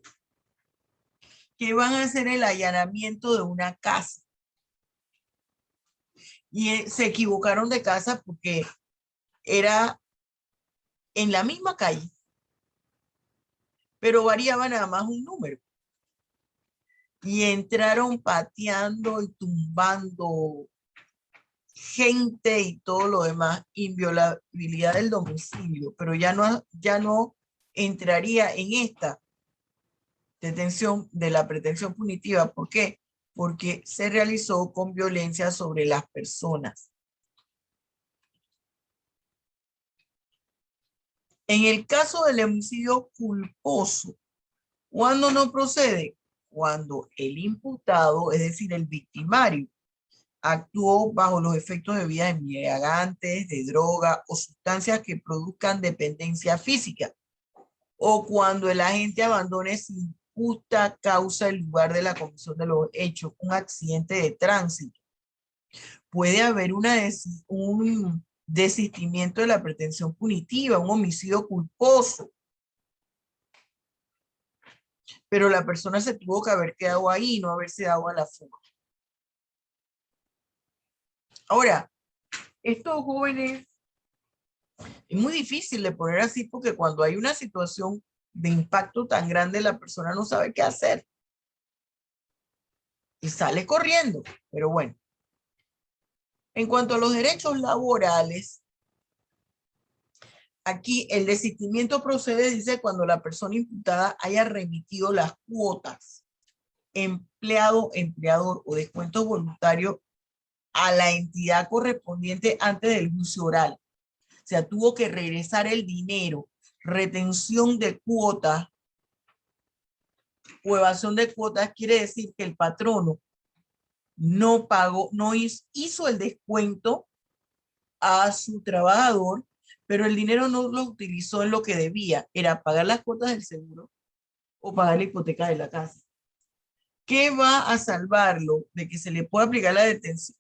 A: que van a hacer el allanamiento de una casa. Y se equivocaron de casa porque era en la misma calle, pero variaba nada más un número. Y entraron pateando y tumbando gente y todo lo demás, inviolabilidad del domicilio, pero ya no entraría en esta detención de la pretensión punitiva. ¿Por qué? Porque se realizó con violencia sobre las personas. En el caso del homicidio culposo, ¿cuándo no procede? Cuando el imputado, es decir, el victimario, actuó bajo los efectos de bebidas embriagantes, de droga o sustancias que produzcan dependencia física, o cuando el agente abandone sin justa causa el lugar de la comisión de los hechos, un accidente de tránsito. Puede haber un desistimiento de la pretensión punitiva, un homicidio culposo. Pero la persona se tuvo que haber quedado ahí, no haberse dado a la fuga. Ahora, estos jóvenes, es muy difícil de poner así porque cuando hay una situación de impacto tan grande, la persona no sabe qué hacer. Y sale corriendo, pero bueno. En cuanto a los derechos laborales, aquí el desistimiento procede, dice, cuando la persona imputada haya remitido las cuotas, empleado, empleador o descuentos voluntarios a la entidad correspondiente antes del juicio oral. O sea, tuvo que regresar el dinero, retención de cuotas o evasión de cuotas, quiere decir que el patrono no pagó, no hizo el descuento a su trabajador, pero el dinero no lo utilizó en lo que debía, era pagar las cuotas del seguro o pagar la hipoteca de la casa. ¿Qué va a salvarlo de que se le pueda aplicar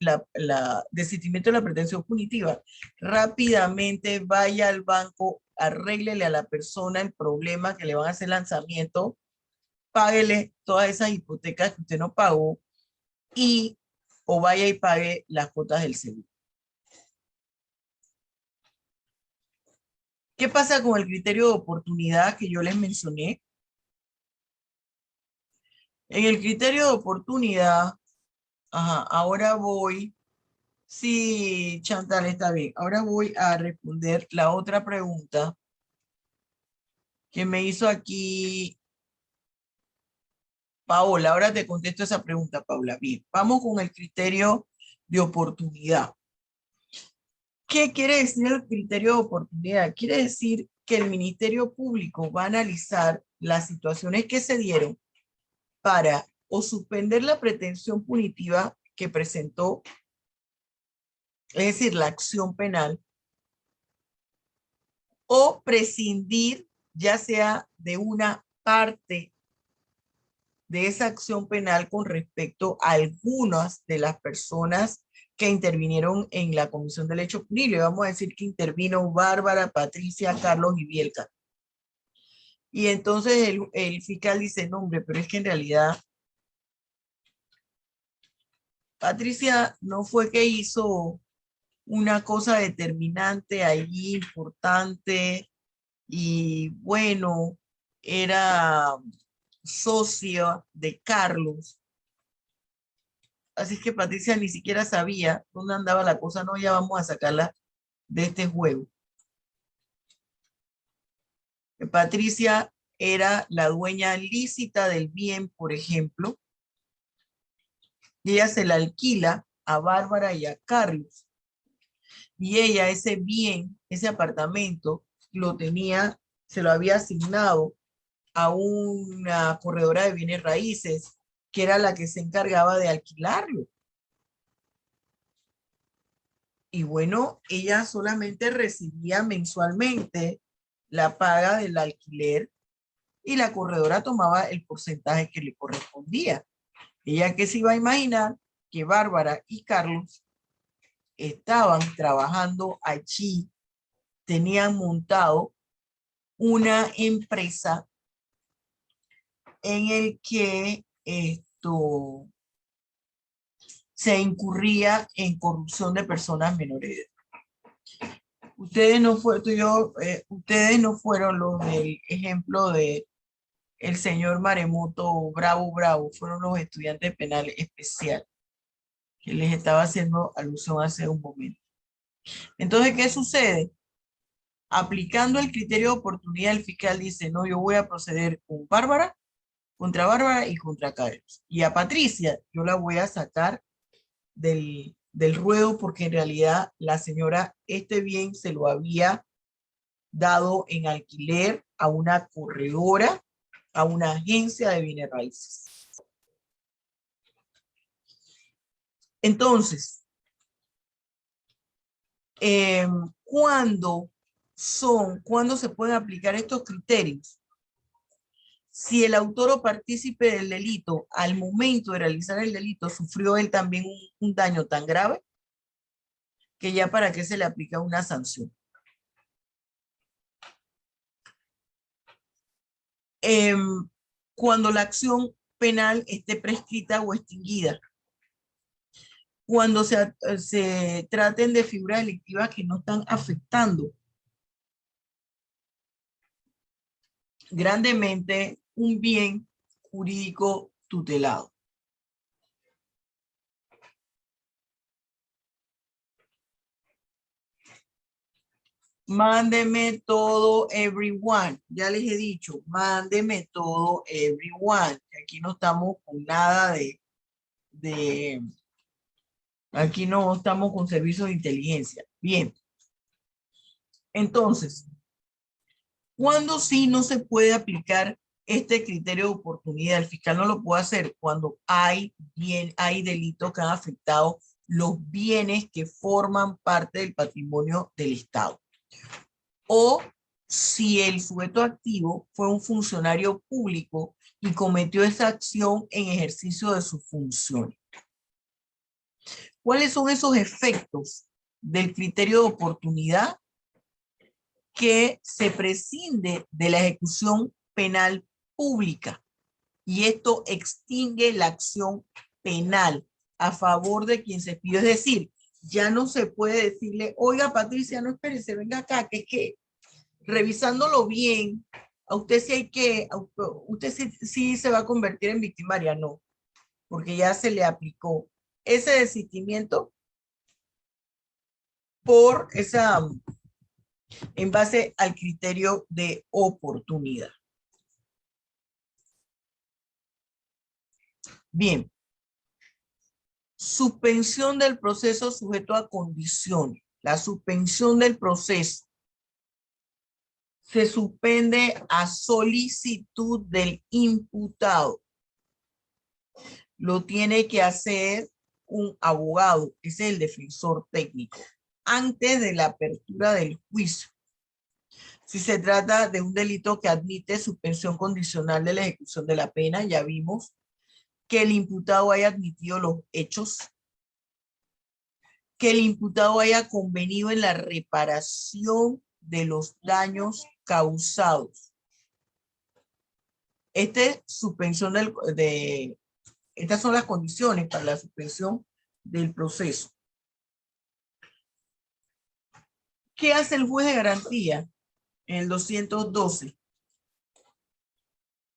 A: la desistimiento de la pretensión punitiva? Rápidamente vaya al banco, arréglele a la persona el problema que le van a hacer lanzamiento, páguele todas esas hipotecas que usted no pagó y o vaya y pague las cuotas del seguro. ¿Qué pasa con el criterio de oportunidad que yo les mencioné? En el criterio de oportunidad, ahora voy, sí, Chantal, está bien. Ahora voy a responder la otra pregunta que me hizo aquí Paola. Ahora te contesto esa pregunta, Paola. Bien, vamos con el criterio de oportunidad. ¿Qué quiere decir el criterio de oportunidad? Quiere decir que el Ministerio Público va a analizar las situaciones que se dieron para o suspender la pretensión punitiva que presentó, es decir, la acción penal, o prescindir ya sea de una parte de esa acción penal con respecto a algunas de las personas que intervinieron en la comisión del hecho punible. Vamos a decir que intervino Bárbara, Patricia, Carlos y Bielka. Y entonces el fiscal dice, no, hombre, pero es que en realidad Patricia no fue que hizo una cosa determinante allí, importante, y bueno, era socia de Carlos. Así que Patricia ni siquiera sabía dónde andaba la cosa. No, ya vamos a sacarla de este juego. Patricia era la dueña lícita del bien, por ejemplo, y ella se la alquila a Bárbara y a Carlos. Y ella ese bien, ese apartamento, lo tenía, se lo había asignado a una corredora de bienes raíces, que era la que se encargaba de alquilarlo. Y bueno, ella solamente recibía mensualmente la paga del alquiler y la corredora tomaba el porcentaje que le correspondía. Ella que se iba a imaginar que Bárbara y Carlos estaban trabajando allí, tenían montado una empresa en el que se incurría en corrupción de personas menores de edad. Ustedes no fueron los del ejemplo de el señor Maremoto Bravo, fueron los estudiantes penales especiales que les estaba haciendo alusión hace un momento. Entonces, ¿qué sucede? Aplicando el criterio de oportunidad, el fiscal dice, no, yo voy a proceder con Bárbara, contra Bárbara y contra Carlos. Y a Patricia, yo la voy a sacar del ruedo porque en realidad la señora este bien se lo había dado en alquiler a una corredora, a una agencia de bienes raíces. Entonces, ¿cuándo se pueden aplicar estos criterios? Si el autor o partícipe del delito al momento de realizar el delito sufrió él también un daño tan grave que ya para qué se le aplica una sanción. Cuando la acción penal esté prescrita o extinguida. Cuando se traten de figuras delictivas que no están afectando grandemente un bien jurídico tutelado. Mándeme todo, everyone. Ya les he dicho, mándeme todo, everyone. Aquí no estamos con nada aquí no estamos con servicios de inteligencia. Bien. Entonces, ¿cuándo sí no se puede aplicar este criterio de oportunidad? El fiscal no lo puede hacer cuando hay delitos que han afectado los bienes que forman parte del patrimonio del Estado. O si el sujeto activo fue un funcionario público y cometió esa acción en ejercicio de sus funciones. ¿Cuáles son esos efectos del criterio de oportunidad? Que se prescinde de la ejecución penal pública y esto extingue la acción penal a favor de quien se pidió. Es decir, ya no se puede decirle, oiga Patricia, no espérese, venga acá, que es que revisándolo bien, a usted sí hay que, usted sí se va a convertir en victimaria, no, porque ya se le aplicó ese desistimiento por en base al criterio de oportunidad. Bien. Suspensión del proceso sujeto a condiciones. La suspensión del proceso se suspende a solicitud del imputado. Lo tiene que hacer un abogado, ese es el defensor técnico, antes de la apertura del juicio. Si se trata de un delito que admite suspensión condicional de la ejecución de la pena, ya vimos que el imputado haya admitido los hechos, que el imputado haya convenido en la reparación de los daños causados. Estas son las condiciones para la suspensión del proceso. ¿Qué hace el juez de garantía? En el 212.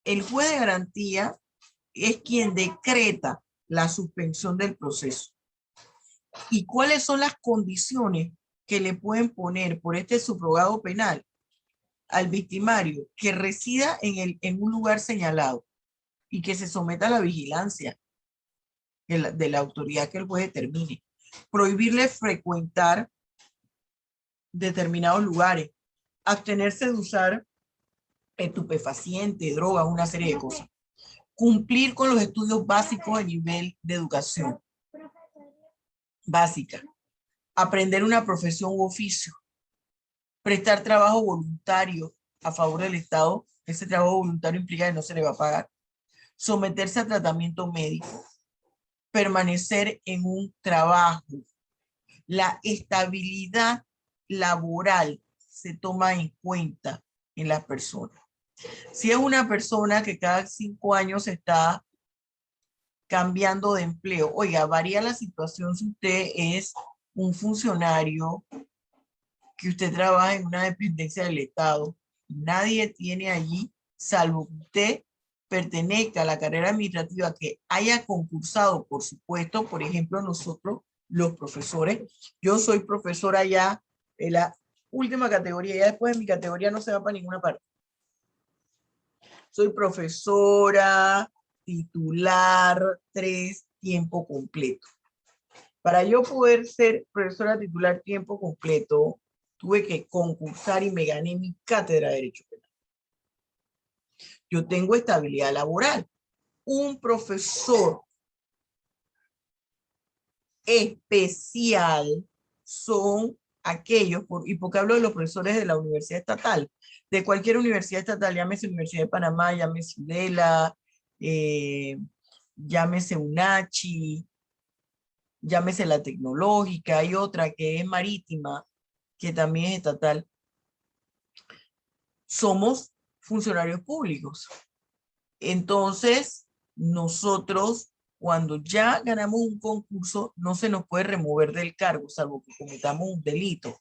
A: El juez de garantía es quien decreta la suspensión del proceso. ¿Y cuáles son las condiciones que le pueden poner por este subrogado penal al victimario? Que resida en un lugar señalado y que se someta a la vigilancia de la autoridad que el juez determine. Prohibirle frecuentar determinados lugares. Abstenerse de usar estupefacientes, drogas, una serie de cosas. Cumplir con los estudios básicos a nivel de educación básica. Aprender una profesión u oficio. Prestar trabajo voluntario a favor del Estado. Ese trabajo voluntario implica que no se le va a pagar. Someterse a tratamiento médico. Permanecer en un trabajo. La estabilidad laboral se toma en cuenta en las personas. Si es una persona que cada 5 años está cambiando de empleo, oiga, varía la situación si usted es un funcionario, que usted trabaja en una dependencia del Estado. Nadie tiene allí, salvo que usted pertenezca a la carrera administrativa que haya concursado, por supuesto, por ejemplo, nosotros, los profesores. Yo soy profesora ya de la última categoría, ya después de mi categoría no se va para ninguna parte. Soy profesora titular 3 tiempo completo. Para yo poder ser profesora titular tiempo completo, tuve que concursar y me gané mi cátedra de Derecho Penal. Yo tengo estabilidad laboral. Un profesor especial son aquellos, y porque hablo de los profesores de la universidad estatal, de cualquier universidad estatal, llámese Universidad de Panamá, llámese UDELA, llámese UNACHI, llámese la Tecnológica, hay otra que es marítima, que también es estatal. Somos funcionarios públicos. Entonces, nosotros, cuando ya ganamos un concurso, no se nos puede remover del cargo, salvo que cometamos un delito.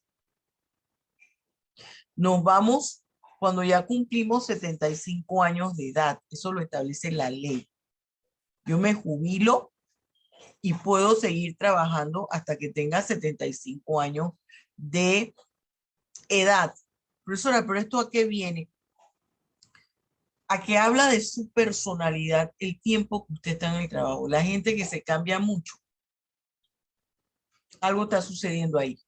A: Nos vamos cuando ya cumplimos 75 años de edad. Eso lo establece la ley. Yo me jubilo y puedo seguir trabajando hasta que tenga 75 años de edad. Profesora, ¿pero esto a qué viene? A que habla de su personalidad, el tiempo que usted está en el trabajo. La gente que se cambia mucho. Algo está sucediendo ahí.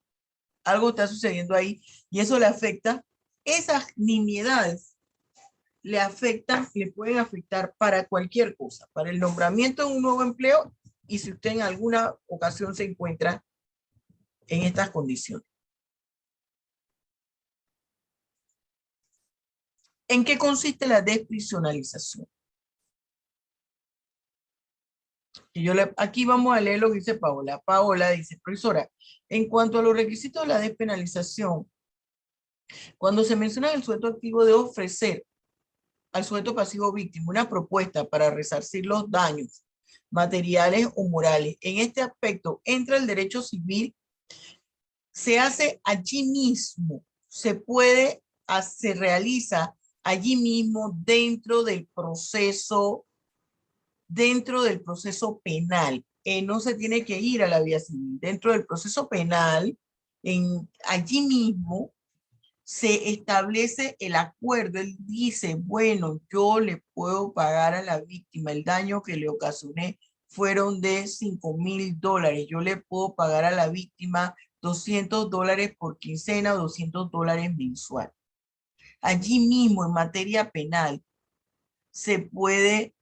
A: Algo está sucediendo ahí y eso le afecta. Esas nimiedades le afectan, le pueden afectar para cualquier cosa, para el nombramiento de un nuevo empleo y si usted en alguna ocasión se encuentra en estas condiciones. ¿En qué consiste la desprisionalización? Y aquí vamos a leer lo que dice Paola. Paola dice, profesora, en cuanto a los requisitos de la despenalización, cuando se menciona el sujeto activo de ofrecer al sujeto pasivo víctima una propuesta para resarcir los daños materiales o morales, en este aspecto entra el derecho civil, se hace allí mismo, se realiza allí mismo dentro del proceso penal. No se tiene que ir a la vía civil. Dentro del proceso penal, allí mismo se establece el acuerdo. Él dice, bueno, yo le puedo pagar a la víctima el daño que le ocasioné fueron de $5,000. Yo le puedo pagar a la víctima $200 por quincena o $200 mensual. Allí mismo, en materia penal, se puede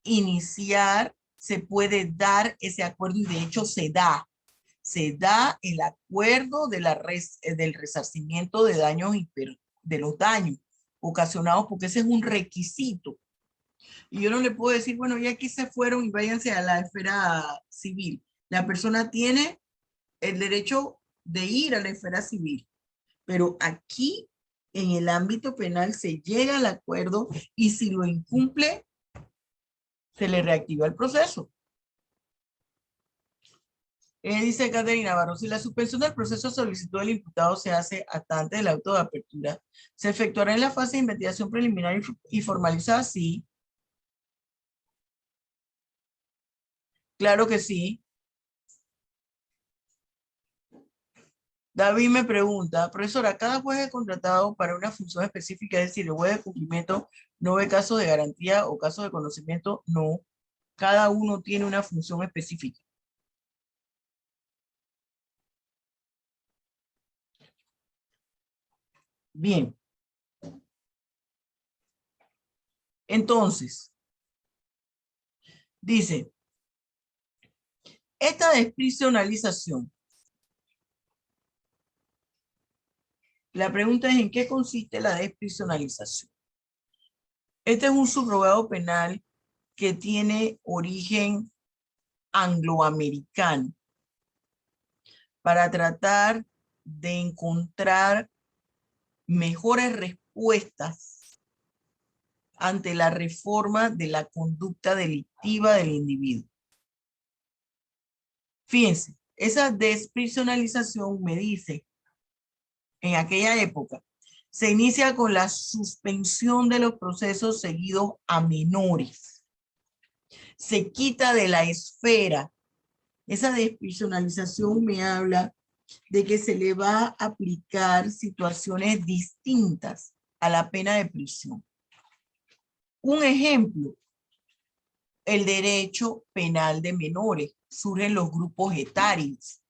A: iniciar, se puede dar ese acuerdo y de hecho se da el acuerdo del resarcimiento de daños, de los daños ocasionados, porque ese es un requisito. Y yo no le puedo decir, bueno, ya aquí se fueron y váyanse a la esfera civil. La persona tiene el derecho de ir a la esfera civil, pero aquí en el ámbito penal se llega al acuerdo y si lo incumple, se le reactiva el proceso. Dice Caterina Navarro, si la suspensión del proceso de solicitud del imputado se hace hasta antes del auto de apertura, ¿se efectuará en la fase de investigación preliminar y formalizada? Sí. Claro que sí. David me pregunta, profesora, ¿cada juez es contratado para una función específica? Es decir, el juez de cumplimiento no ve casos de garantía o casos de conocimiento. No. Cada uno tiene una función específica. Bien. Entonces, dice, esta desprisionalización, la pregunta es ¿en qué consiste la desprisionalización? Este es un subrogado penal que tiene origen angloamericano para tratar de encontrar mejores respuestas ante la reforma de la conducta delictiva del individuo. Fíjense, esa desprisionalización me dice, en aquella época, se inicia con la suspensión de los procesos seguidos a menores. Se quita de la esfera. Esa desprisionalización me habla de que se le va a aplicar situaciones distintas a la pena de prisión. Un ejemplo, el derecho penal de menores. Surgen los grupos etarios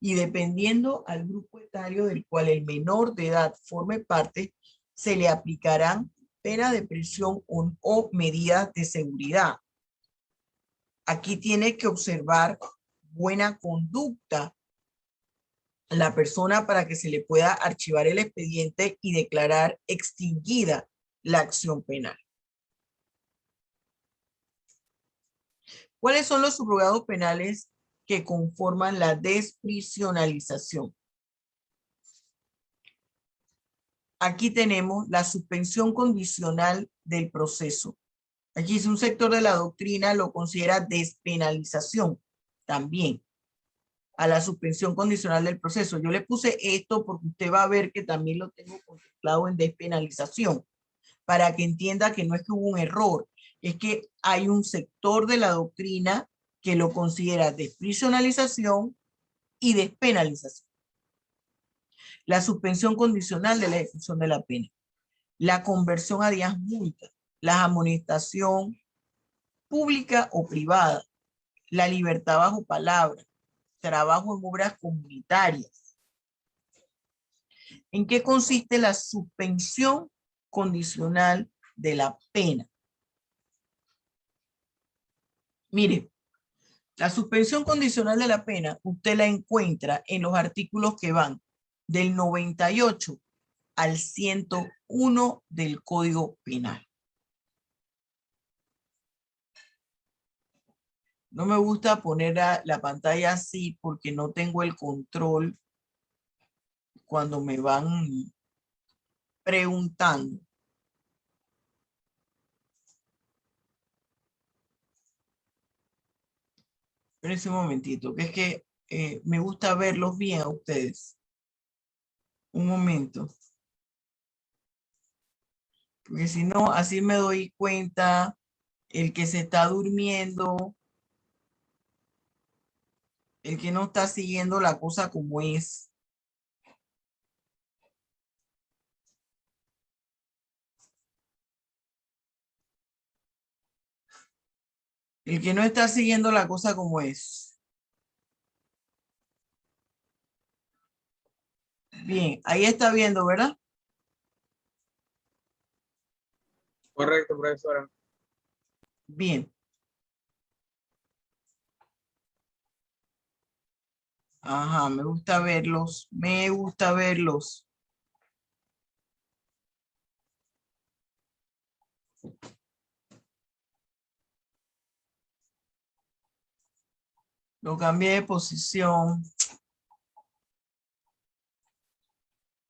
A: y dependiendo al grupo etario del cual el menor de edad forme parte, se le aplicarán penas de prisión o medidas de seguridad. Aquí tiene que observar buena conducta la persona para que se le pueda archivar el expediente y declarar extinguida la acción penal. ¿Cuáles son los subrogados penales que conforman la desprisionalización? Aquí tenemos la suspensión condicional del proceso. Aquí es un sector de la doctrina lo considera despenalización también a la suspensión condicional del proceso. Yo le puse esto porque usted va a ver que también lo tengo contemplado en despenalización, para que entienda que no es que hubo un error, es que hay un sector de la doctrina que lo considera desprisionalización y despenalización. La suspensión condicional de la ejecución de la pena, la conversión a días multa, la amonestación pública o privada, la libertad bajo palabra, trabajo en obras comunitarias. ¿En qué consiste la suspensión condicional de la pena? Mire, la suspensión condicional de la pena usted la encuentra en los artículos que van del 98 al 101 del Código Penal. No me gusta poner la pantalla así porque no tengo el control cuando me van preguntando. Espérense un momentito, que es que me gusta verlos bien a ustedes. Un momento. Porque si no, así me doy cuenta el que se está durmiendo, el que no está siguiendo la cosa como es. El que no está siguiendo la cosa como es. Bien, ahí está viendo, ¿verdad?
B: Correcto, profesora.
A: Bien. Ajá, me gusta verlos. Me gusta verlos. Lo cambié de posición.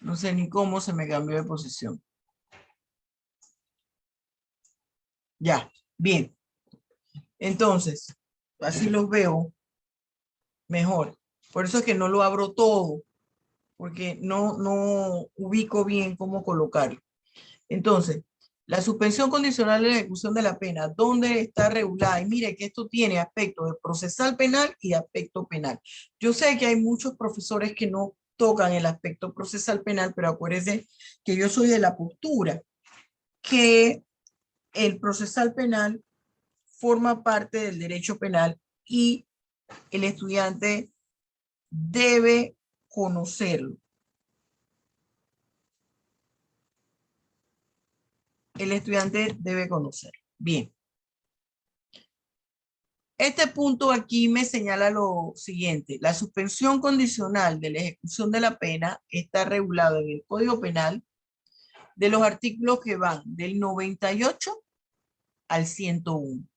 A: No sé ni cómo se me cambió de posición. Ya, bien. Entonces, así los veo mejor. Por eso es que no lo abro todo, porque no ubico bien cómo colocarlo. Entonces, la suspensión condicional de la ejecución de la pena, ¿dónde está regulada? Y mire que esto tiene aspectos de procesal penal y de aspecto penal. Yo sé que hay muchos profesores que no tocan el aspecto procesal penal, pero acuérdense que yo soy de la postura que el procesal penal forma parte del derecho penal y el estudiante debe conocerlo. El estudiante debe conocerlo. Bien. Este punto aquí me señala lo siguiente. La suspensión condicional de la ejecución de la pena está regulada en el Código Penal de los artículos que van del 98 al 101.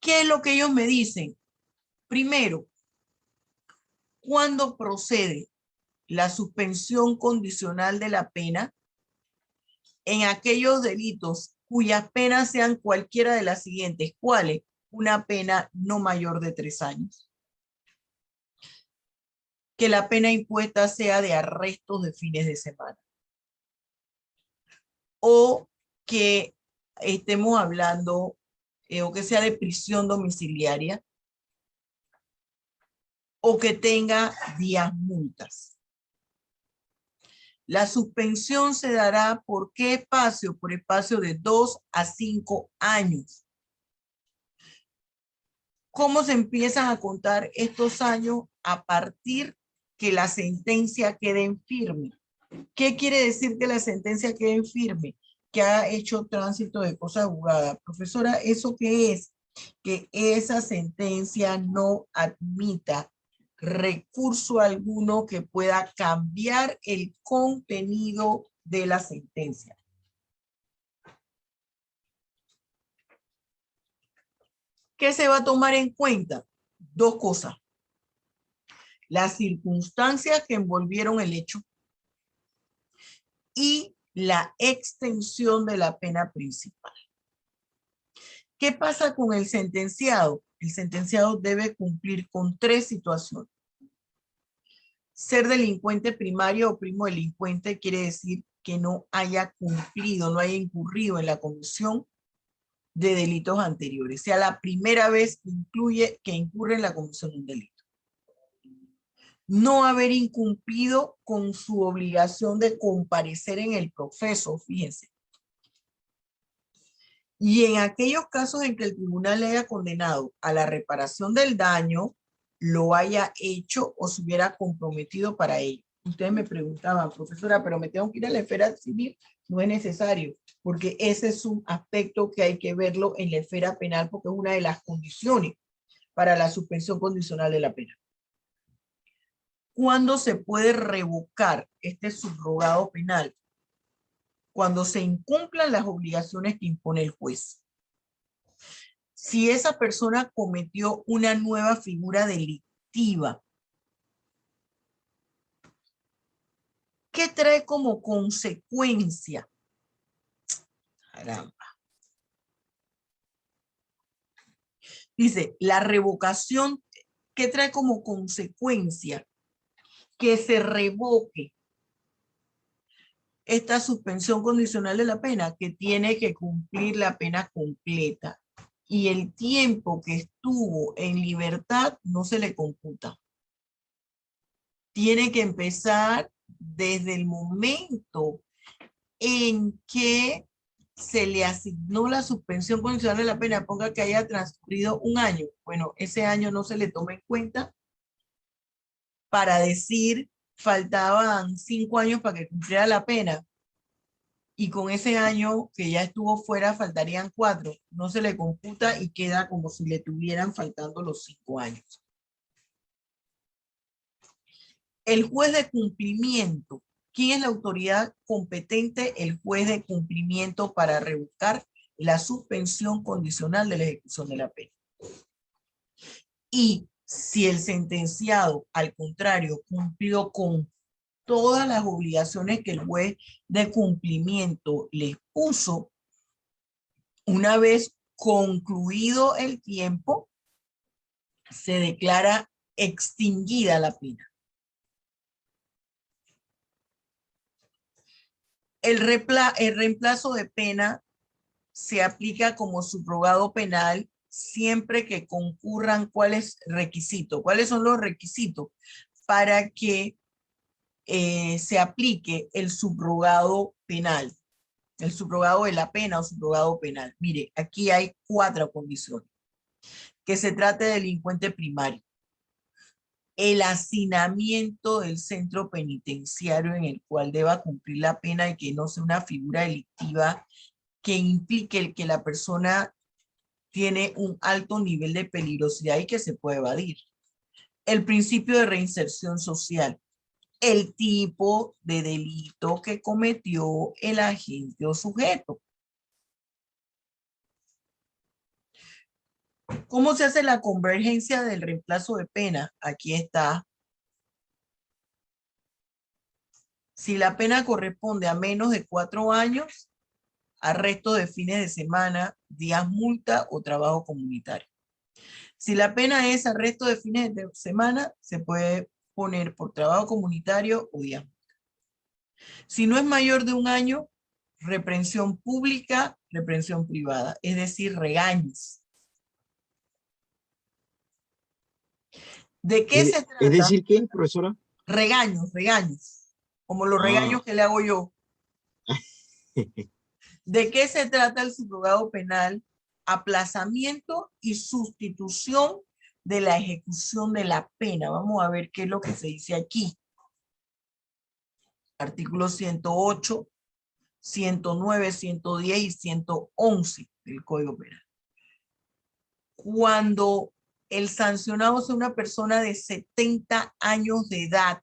A: ¿Qué es lo que ellos me dicen? Primero, ¿cuándo procede la suspensión condicional de la pena? En aquellos delitos cuyas penas sean cualquiera de las siguientes. ¿Cuáles? Una pena no mayor de 3 años. Que la pena impuesta sea de arrestos de fines de semana. O que estemos hablando, o que sea de prisión domiciliaria. O que tenga días multas. La suspensión se dará ¿por qué espacio? Por espacio de 2 a 5 años. ¿Cómo se empiezan a contar estos años? A partir que la sentencia quede en firme. ¿Qué quiere decir que la sentencia quede en firme? Que ha hecho tránsito de cosa juzgada. Profesora, ¿eso qué es? que esa sentencia no admita recurso alguno que pueda cambiar el contenido de la sentencia. ¿Qué se va a tomar en cuenta? Dos cosas. Las circunstancias que envolvieron el hecho y la extensión de la pena principal. ¿Qué pasa con el sentenciado? El sentenciado debe cumplir con 3 situaciones. Ser delincuente primario o primo delincuente quiere decir que no haya cumplido, no haya incurrido en la comisión de delitos anteriores. Sea la primera vez que incurre en la comisión de un delito. No haber incumplido con su obligación de comparecer en el proceso, fíjense. Y en aquellos casos en que el tribunal le haya condenado a la reparación del daño, lo haya hecho o se hubiera comprometido para ello. Ustedes me preguntaban, profesora, pero me tengo que ir a la esfera civil. No es necesario, porque ese es un aspecto que hay que verlo en la esfera penal, porque es una de las condiciones para la suspensión condicional de la pena. ¿Cuándo se puede revocar este subrogado penal? Cuando se incumplan las obligaciones que impone el juez. Si esa persona cometió una nueva figura delictiva, ¿qué trae como consecuencia? Caramba. Dice, la revocación, ¿qué trae como consecuencia? Que se revoque esta suspensión condicional de la pena, que tiene que cumplir la pena completa. Y el tiempo que estuvo en libertad no se le computa. Tiene que empezar desde el momento en que se le asignó la suspensión condicional de la pena, ponga que haya transcurrido un año. Bueno, ese año no se le toma en cuenta para decir faltaban 5 años para que cumpliera la pena. Y con ese año que ya estuvo fuera faltarían 4. No se le computa y queda como si le tuvieran faltando los 5 años. El juez de cumplimiento. ¿Quién es la autoridad competente? El juez de cumplimiento para revocar la suspensión condicional de la ejecución de la pena. Y si el sentenciado, al contrario, cumplió con todas las obligaciones que el juez de cumplimiento les puso, una vez concluido el tiempo, se declara extinguida la pena. El reemplazo de pena se aplica como subrogado penal siempre que concurran ¿cuáles requisitos? ¿Cuáles son los requisitos para que se aplique el subrogado penal? El subrogado de la pena o subrogado penal. Mire, aquí hay 4 condiciones. Que se trate de delincuente primario. El hacinamiento del centro penitenciario en el cual deba cumplir la pena y que no sea una figura delictiva que implique el que la persona tiene un alto nivel de peligrosidad y que se puede evadir. El principio de reinserción social. El tipo de delito que cometió el agente o sujeto. ¿Cómo se hace la convergencia del reemplazo de pena? Aquí está. Si la pena corresponde a menos de 4 años, arresto de fines de semana, días multa o trabajo comunitario. Si la pena es arresto de fines de semana, se puede poner por trabajo comunitario o días multa. Si no es mayor de 1 año, reprensión pública, reprensión privada, es decir, regaños. ¿De qué se trata?
G: Es decir, ¿qué, profesora?
A: Regaños, como los regaños que le hago yo. ¿De qué se trata el subrogado penal? Aplazamiento y sustitución de la ejecución de la pena. Vamos a ver qué es lo que se dice aquí. Artículos 108, 109, 110 y 111 del Código Penal. cuando el sancionado sea una persona de 70 años de edad.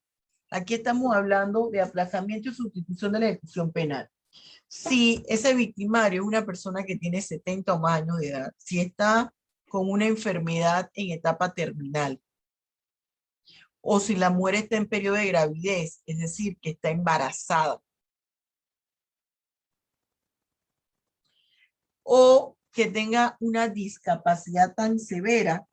A: Aquí estamos hablando de aplazamiento y sustitución de la ejecución penal. Si ese victimario es una persona que tiene 70 o más años de edad, si está con una enfermedad en etapa terminal, o si la mujer está en periodo de gravidez, es decir, que está embarazada, o que tenga una discapacidad tan severa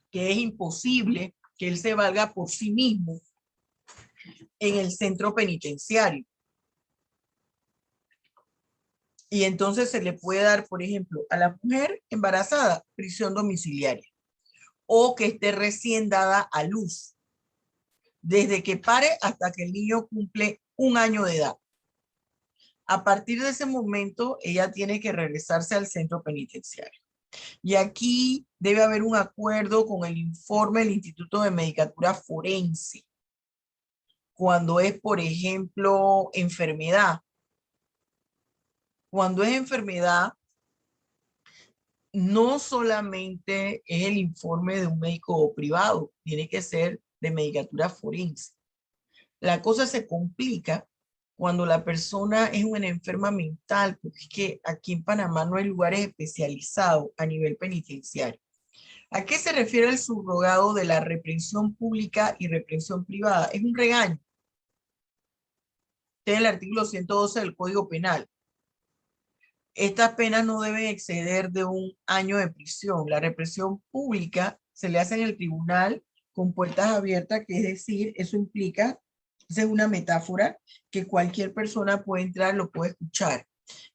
A: que es imposible que él se valga por sí mismo en el centro penitenciario. Y entonces se le puede dar, por ejemplo, a la mujer embarazada, prisión domiciliaria, o que esté recién dada a luz, desde que pare hasta que el niño cumple 1 año de edad. A partir de ese momento, ella tiene que regresarse al centro penitenciario. Y aquí debe haber un acuerdo con el informe del Instituto de Medicatura Forense. Cuando es, por ejemplo, enfermedad. Cuando es enfermedad, no solamente es el informe de un médico privado, tiene que ser de Medicatura Forense. La cosa se complica cuando la persona es una enferma mental, porque es que aquí en Panamá no hay lugares especializados a nivel penitenciario. ¿A qué se refiere el subrogado de la reprensión pública y reprensión privada? Es un regaño. Está en el artículo 112 del Código Penal. Estas penas no deben exceder de 1 año de prisión. La represión pública se le hace en el tribunal con puertas abiertas, que es decir, eso implica, esa es una metáfora, que cualquier persona puede entrar, lo puede escuchar.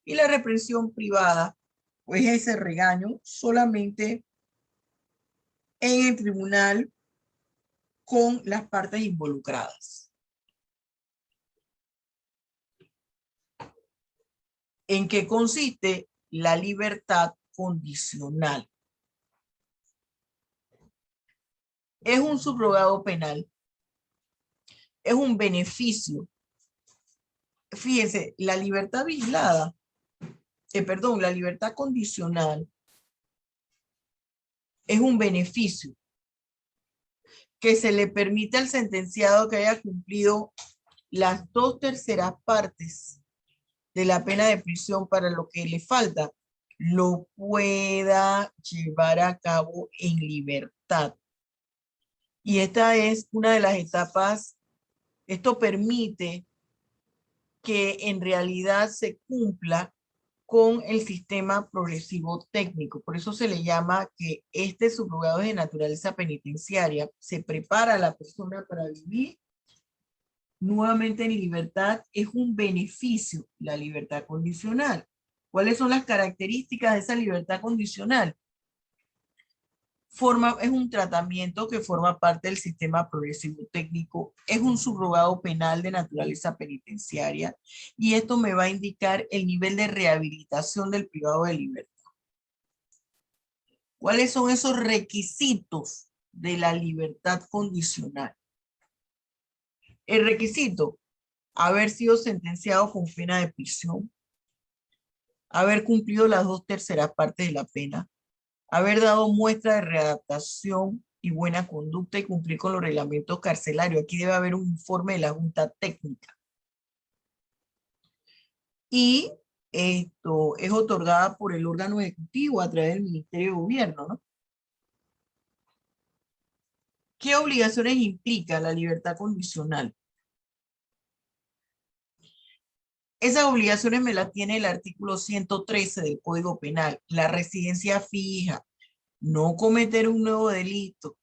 A: Y la represión privada, pues ese regaño solamente en el tribunal con las partes involucradas. ¿En qué consiste la libertad condicional? Es un subrogado penal. Es un beneficio. Fíjense, la libertad vigilada, la libertad condicional es un beneficio que se le permite al sentenciado que haya cumplido las 2/3 partes de la pena de prisión para lo que le falta, lo pueda llevar a cabo en libertad. Y esta es una de las etapas. Esto permite que en realidad se cumpla con el sistema progresivo técnico. Por eso se le llama que este subrogado es de naturaleza penitenciaria. Se prepara a la persona para vivir nuevamente en libertad. Es un beneficio, la libertad condicional. ¿Cuáles son las características de esa libertad condicional? Es un tratamiento que forma parte del sistema progresivo técnico, es un subrogado penal de naturaleza penitenciaria, y esto me va a indicar el nivel de rehabilitación del privado de libertad. ¿Cuáles son esos requisitos de la libertad condicional? El requisito: haber sido sentenciado con pena de prisión, haber cumplido las 2/3 partes de la pena, haber dado muestra de readaptación y buena conducta y cumplir con los reglamentos carcelarios. Aquí debe haber un informe de la Junta Técnica. Y esto es otorgada por el órgano ejecutivo a través del Ministerio de Gobierno, ¿no? ¿Qué obligaciones implica la libertad condicional? Esas obligaciones me las tiene el artículo 113 del Código Penal. La residencia fija, no cometer un nuevo delito,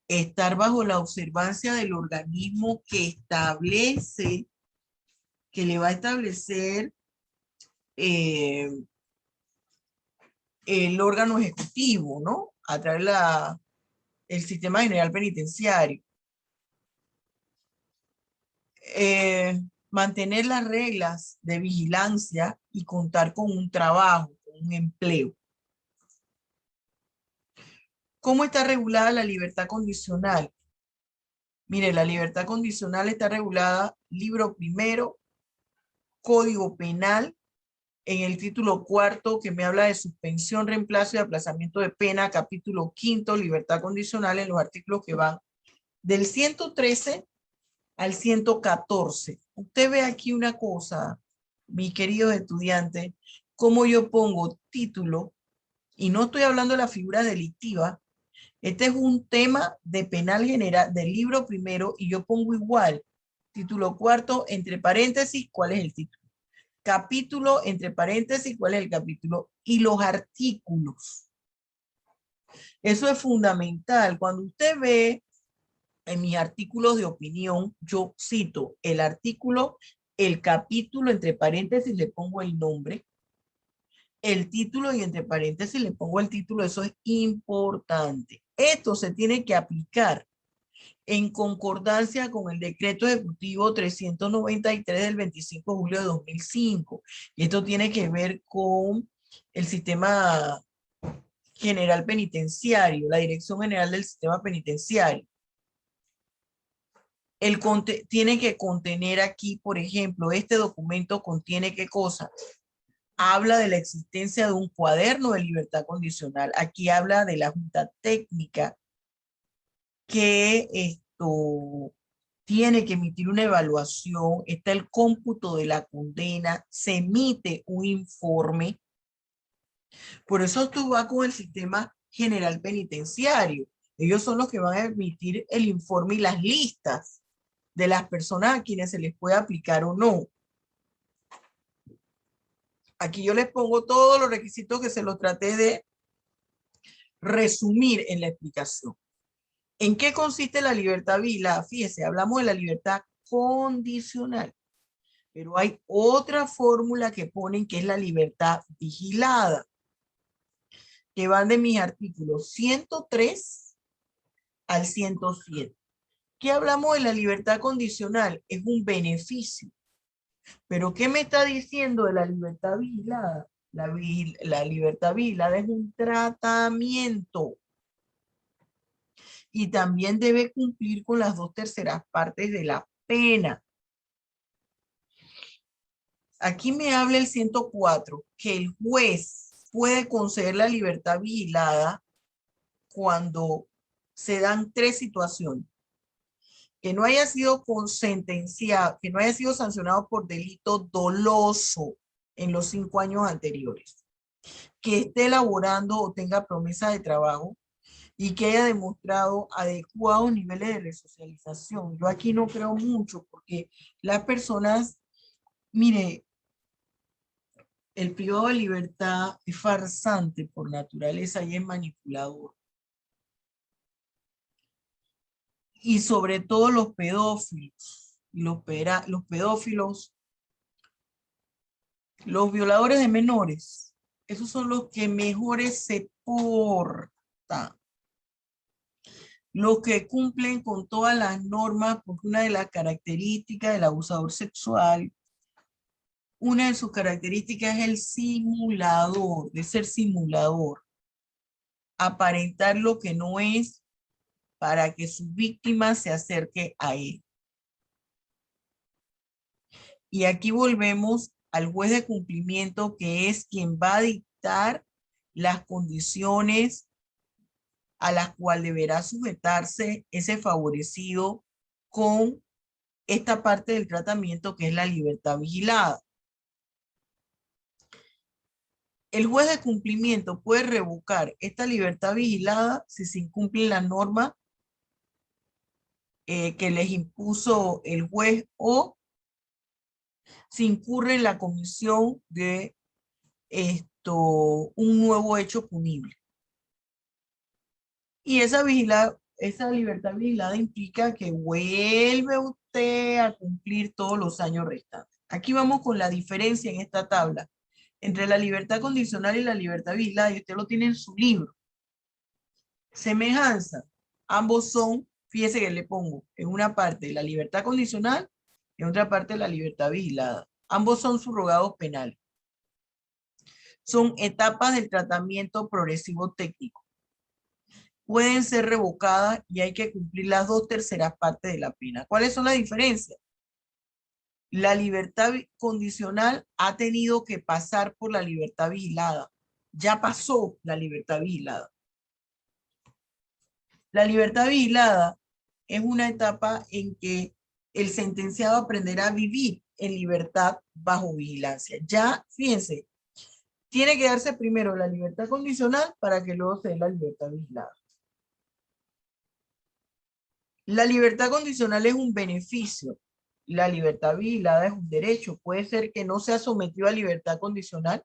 A: estar bajo la observancia del organismo que establece, que le va a establecer el órgano ejecutivo, ¿no? A través del sistema general penitenciario. Mantener las reglas de vigilancia y contar con un trabajo, con un empleo. ¿Cómo está regulada la libertad condicional? Mire, la libertad condicional está regulada, libro primero, Código Penal, en el título cuarto, que me habla de suspensión, reemplazo y aplazamiento de pena, capítulo quinto, libertad condicional, en los artículos que van del 113 al 114. Usted ve aquí una cosa, mis queridos estudiantes, cómo yo pongo título, y no estoy hablando de la figura delictiva. Este es un tema de penal general del libro primero, y yo pongo igual, título cuarto, entre paréntesis, ¿cuál es el título? Capítulo, entre paréntesis, ¿cuál es el capítulo? Y los artículos. Eso es fundamental. Cuando usted ve en mis artículos de opinión, yo cito el artículo, el capítulo, entre paréntesis le pongo el nombre, el título y entre paréntesis le pongo el título. Eso es importante. Esto se tiene que aplicar en concordancia con el decreto ejecutivo 393 del 25 de julio de 2005. Y esto tiene que ver con el sistema general penitenciario, la Dirección General del Sistema Penitenciario. Tiene que contener aquí, por ejemplo, este documento contiene ¿qué cosa? Habla de la existencia de un cuaderno de libertad condicional. Aquí habla de la Junta Técnica que esto tiene que emitir una evaluación, está el cómputo de la condena, se emite un informe. Por eso esto va con el sistema general penitenciario. Ellos son los que van a emitir el informe y las listas de las personas a quienes se les puede aplicar o no. Aquí yo les pongo todos los requisitos que se los traté de resumir en la explicación. ¿En qué consiste la libertad vigilada? Fíjese, hablamos de la libertad condicional, pero hay otra fórmula que ponen que es la libertad vigilada, que van de mis artículos 103 al 107. ¿Qué hablamos de la libertad condicional? Es un beneficio. Pero ¿qué me está diciendo de la libertad vigilada? La libertad vigilada es un tratamiento. Y también debe cumplir con las 2/3 partes de la pena. Aquí me habla el 104, que el juez puede conceder la libertad vigilada cuando se dan 3 situaciones. Que no haya sido sentenciado, que no haya sido sancionado por delito doloso en los 5 años anteriores, que esté elaborando o tenga promesa de trabajo y que haya demostrado adecuados niveles de resocialización. Yo aquí no creo mucho porque las personas, mire, el privado de libertad es farsante por naturaleza y es manipulador. Y sobre todo los pedófilos, los pedófilos, los violadores de menores, esos son los que mejores se portan. Los que cumplen con todas las normas, porque una de las características del abusador sexual, una de sus características es el simulador, de ser simulador. Aparentar lo que no es para que su víctima se acerque a él. Y aquí volvemos al juez de cumplimiento, que es quien va a dictar las condiciones a las cuales deberá sujetarse ese favorecido con esta parte del tratamiento que es la libertad vigilada. El juez de cumplimiento puede revocar esta libertad vigilada si se incumple la norma que les impuso el juez o si incurre en la comisión de un nuevo hecho punible. Y esa libertad vigilada implica que vuelve usted a cumplir todos los años restantes. Aquí vamos con la diferencia en esta tabla entre la libertad condicional y la libertad vigilada, y usted lo tiene en su libro. Semejanza, ambos son, fíjese que le pongo en una parte la libertad condicional y en otra parte la libertad vigilada. Ambos son subrogados penales. Son etapas del tratamiento progresivo técnico. Pueden ser revocadas y hay que cumplir las 2/3 partes de la pena. ¿Cuáles son las diferencias? La libertad condicional ha tenido que pasar por la libertad vigilada. Ya pasó la libertad vigilada. La libertad vigilada es una etapa en que el sentenciado aprenderá a vivir en libertad bajo vigilancia. Ya, fíjense, tiene que darse primero la libertad condicional para que luego se dé la libertad vigilada. La libertad condicional es un beneficio. La libertad vigilada es un derecho. Puede ser que no sea sometido a libertad condicional,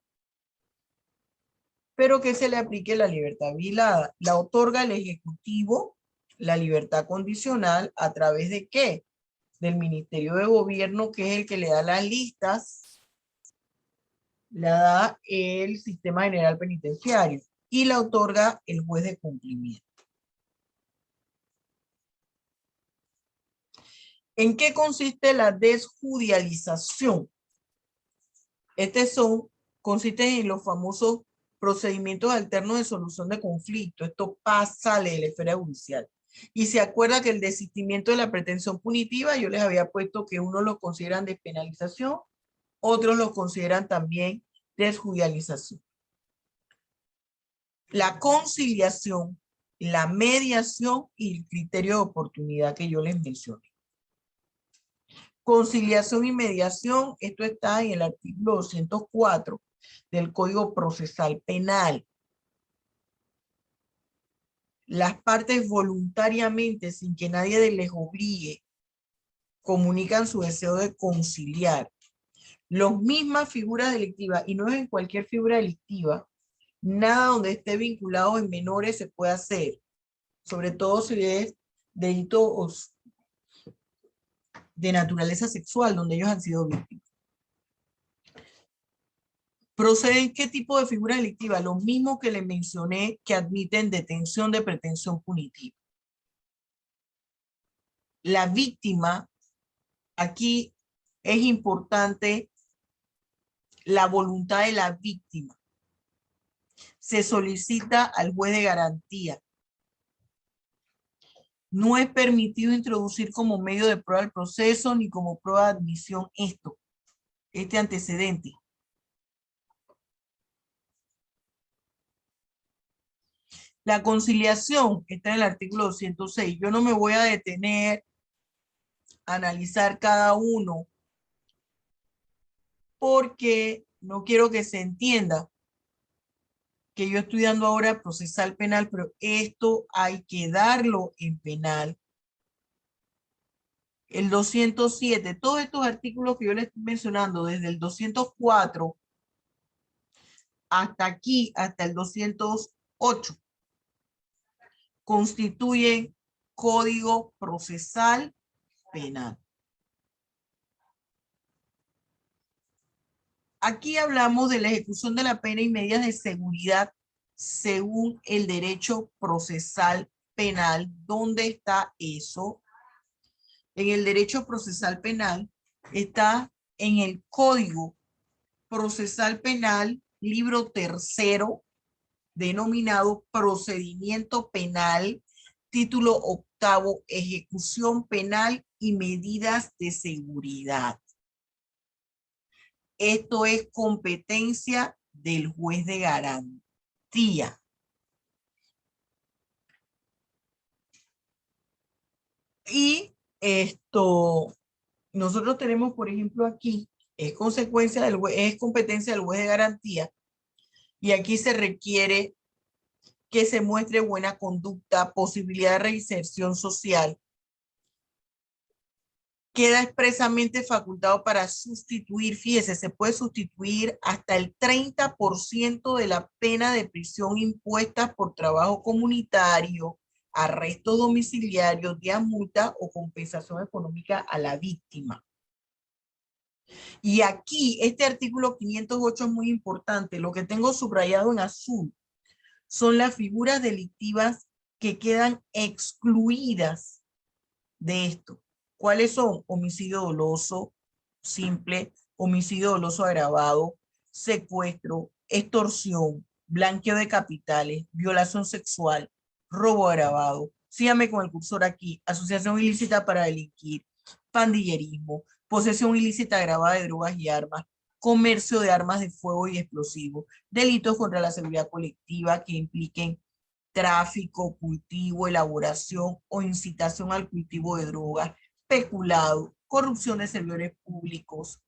A: pero que se le aplique la libertad vigilada. La otorga el Ejecutivo, la libertad condicional, ¿a través de qué? Del Ministerio de Gobierno, que es el que le da las listas, la da el Sistema General Penitenciario y la otorga el juez de cumplimiento. ¿En qué consiste la desjudicialización? Consiste en los famosos procedimientos alternos de solución de conflicto. Esto pasa de la esfera judicial. Y se acuerda que el desistimiento de la pretensión punitiva, yo les había puesto que unos lo consideran despenalización, otros lo consideran también desjudicialización. La conciliación, la mediación y el criterio de oportunidad que yo les mencioné. Conciliación y mediación, esto está en el artículo 204 del Código Procesal Penal. Las partes voluntariamente, sin que nadie les obligue, comunican su deseo de conciliar. Las mismas figuras delictivas, y no es en cualquier figura delictiva, nada donde esté vinculado en menores se puede hacer, sobre todo si es delitos de naturaleza sexual, donde ellos han sido víctimas. ¿Proceden qué tipo de figura delictiva? Lo mismo que les mencioné, que admiten detención de pretensión punitiva. La víctima, aquí es importante la voluntad de la víctima. Se solicita al juez de garantía. No es permitido introducir como medio de prueba del proceso ni como prueba de admisión este antecedente. La conciliación está en el artículo 206. Yo no me voy a detener a analizar cada uno porque no quiero que se entienda que yo estoy dando ahora procesal penal, pero esto hay que darlo en penal. El 207, todos estos artículos que yo les estoy mencionando, desde el 204 hasta aquí, hasta el 208, constituyen Código Procesal Penal. Aquí hablamos de la ejecución de la pena y medidas de seguridad según el derecho procesal penal. ¿Dónde está eso? En el derecho procesal penal está en el Código Procesal Penal, libro tercero, denominado Procedimiento Penal, título octavo, Ejecución Penal y Medidas de Seguridad. Esto es competencia del juez de garantía. Y nosotros tenemos, por ejemplo, aquí, es competencia del juez de garantía, y aquí se requiere que se muestre buena conducta, posibilidad de reinserción social. Queda expresamente facultado para sustituir, fíjese, se puede sustituir hasta el 30% de la pena de prisión impuesta por trabajo comunitario, arresto domiciliario, días multa o compensación económica a la víctima. Y aquí, este artículo 508 es muy importante. Lo que tengo subrayado en azul son las figuras delictivas que quedan excluidas de esto. ¿Cuáles son? Homicidio doloso simple, homicidio doloso agravado, secuestro, extorsión, blanqueo de capitales, violación sexual, robo agravado. Síganme con el cursor aquí. Asociación ilícita para delinquir, pandillerismo, posesión ilícita agravada de drogas y armas, comercio de armas de fuego y explosivos, delitos contra la seguridad colectiva que impliquen tráfico, cultivo, elaboración o incitación al cultivo de drogas, peculado, corrupción de servidores públicos,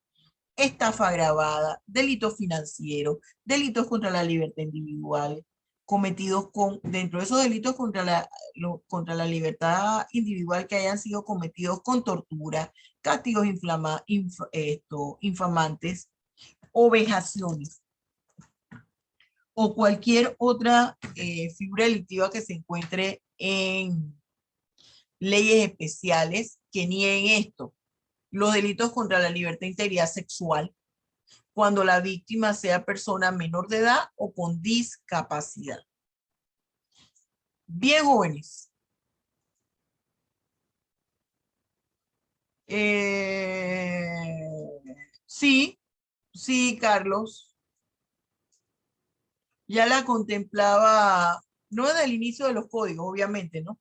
A: estafa agravada, delitos financieros, delitos contra la libertad individual, cometidos dentro de esos delitos contra la libertad individual que hayan sido cometidos con tortura, castigos infamantes o vejaciones, o cualquier otra figura delictiva que se encuentre en leyes especiales que nieguen esto. Los delitos contra la libertad e integridad sexual, cuando la víctima sea persona menor de edad o con discapacidad. Bien, jóvenes. Sí, Carlos. Ya la contemplaba, no desde el inicio de los códigos, obviamente, ¿no?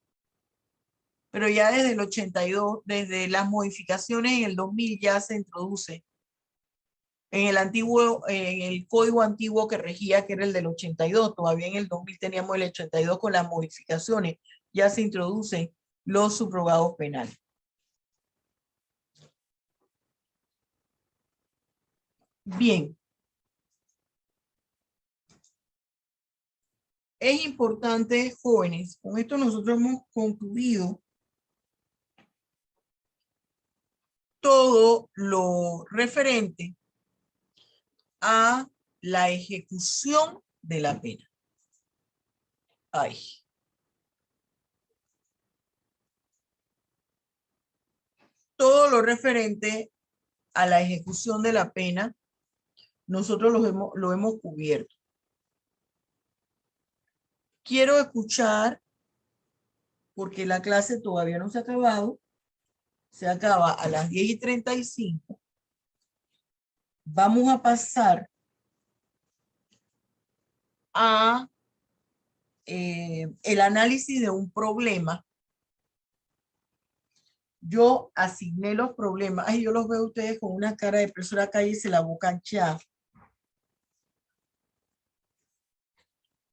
A: Pero ya desde el 82, desde las modificaciones en el 2000 ya se introduce en el código antiguo que regía, que era el del 82, todavía en el 2000 teníamos el 82 con las modificaciones, ya se introducen los subrogados penales. Bien. Es importante, jóvenes, con esto nosotros hemos concluido todo lo referente a la ejecución de la pena. Ay. Todo lo referente a la ejecución de la pena, nosotros lo hemos cubierto. Quiero escuchar, porque la clase todavía no se ha acabado, se acaba a las 10:35. Vamos a pasar a el análisis de un problema. Yo asigné los problemas. Ay, yo los veo a ustedes con una cara de profesora, cállese la boca ancha.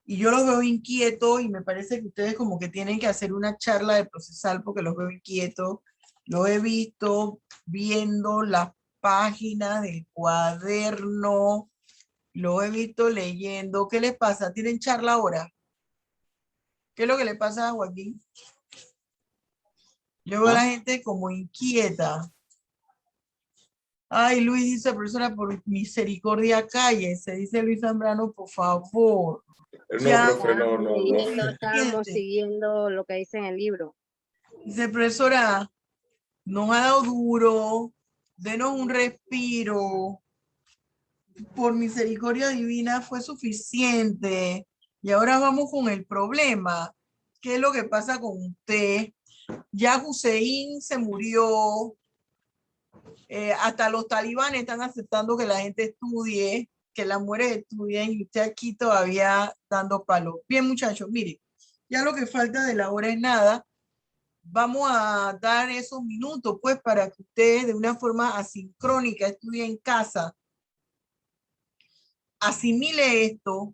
A: Y yo los veo inquietos y me parece que ustedes como que tienen que hacer una charla de procesal porque los veo inquietos. Lo he visto viendo las páginas del cuaderno. Lo he visto leyendo. ¿Qué les pasa? ¿Tienen charla ahora? ¿Qué es lo que le pasa a Joaquín? Yo veo a la gente como inquieta. Ay, Luis dice, profesora, por misericordia, cállense. Dice Luis Zambrano, por favor.
B: No, profe, no.
K: Estábamos siguiendo lo que dice en el libro.
A: Dice, profesora, nos ha dado duro, denos un respiro. Por misericordia divina fue suficiente. Y ahora vamos con el problema. ¿Qué es lo que pasa con usted? Ya Hussein se murió. Hasta los talibanes están aceptando que la gente estudie, que las mujeres estudien, y usted aquí todavía dando palos. Bien, muchachos, miren, ya lo que falta de la hora es nada. Vamos a dar esos minutos, pues, para que ustedes de una forma asincrónica estudien en casa. Asimile esto.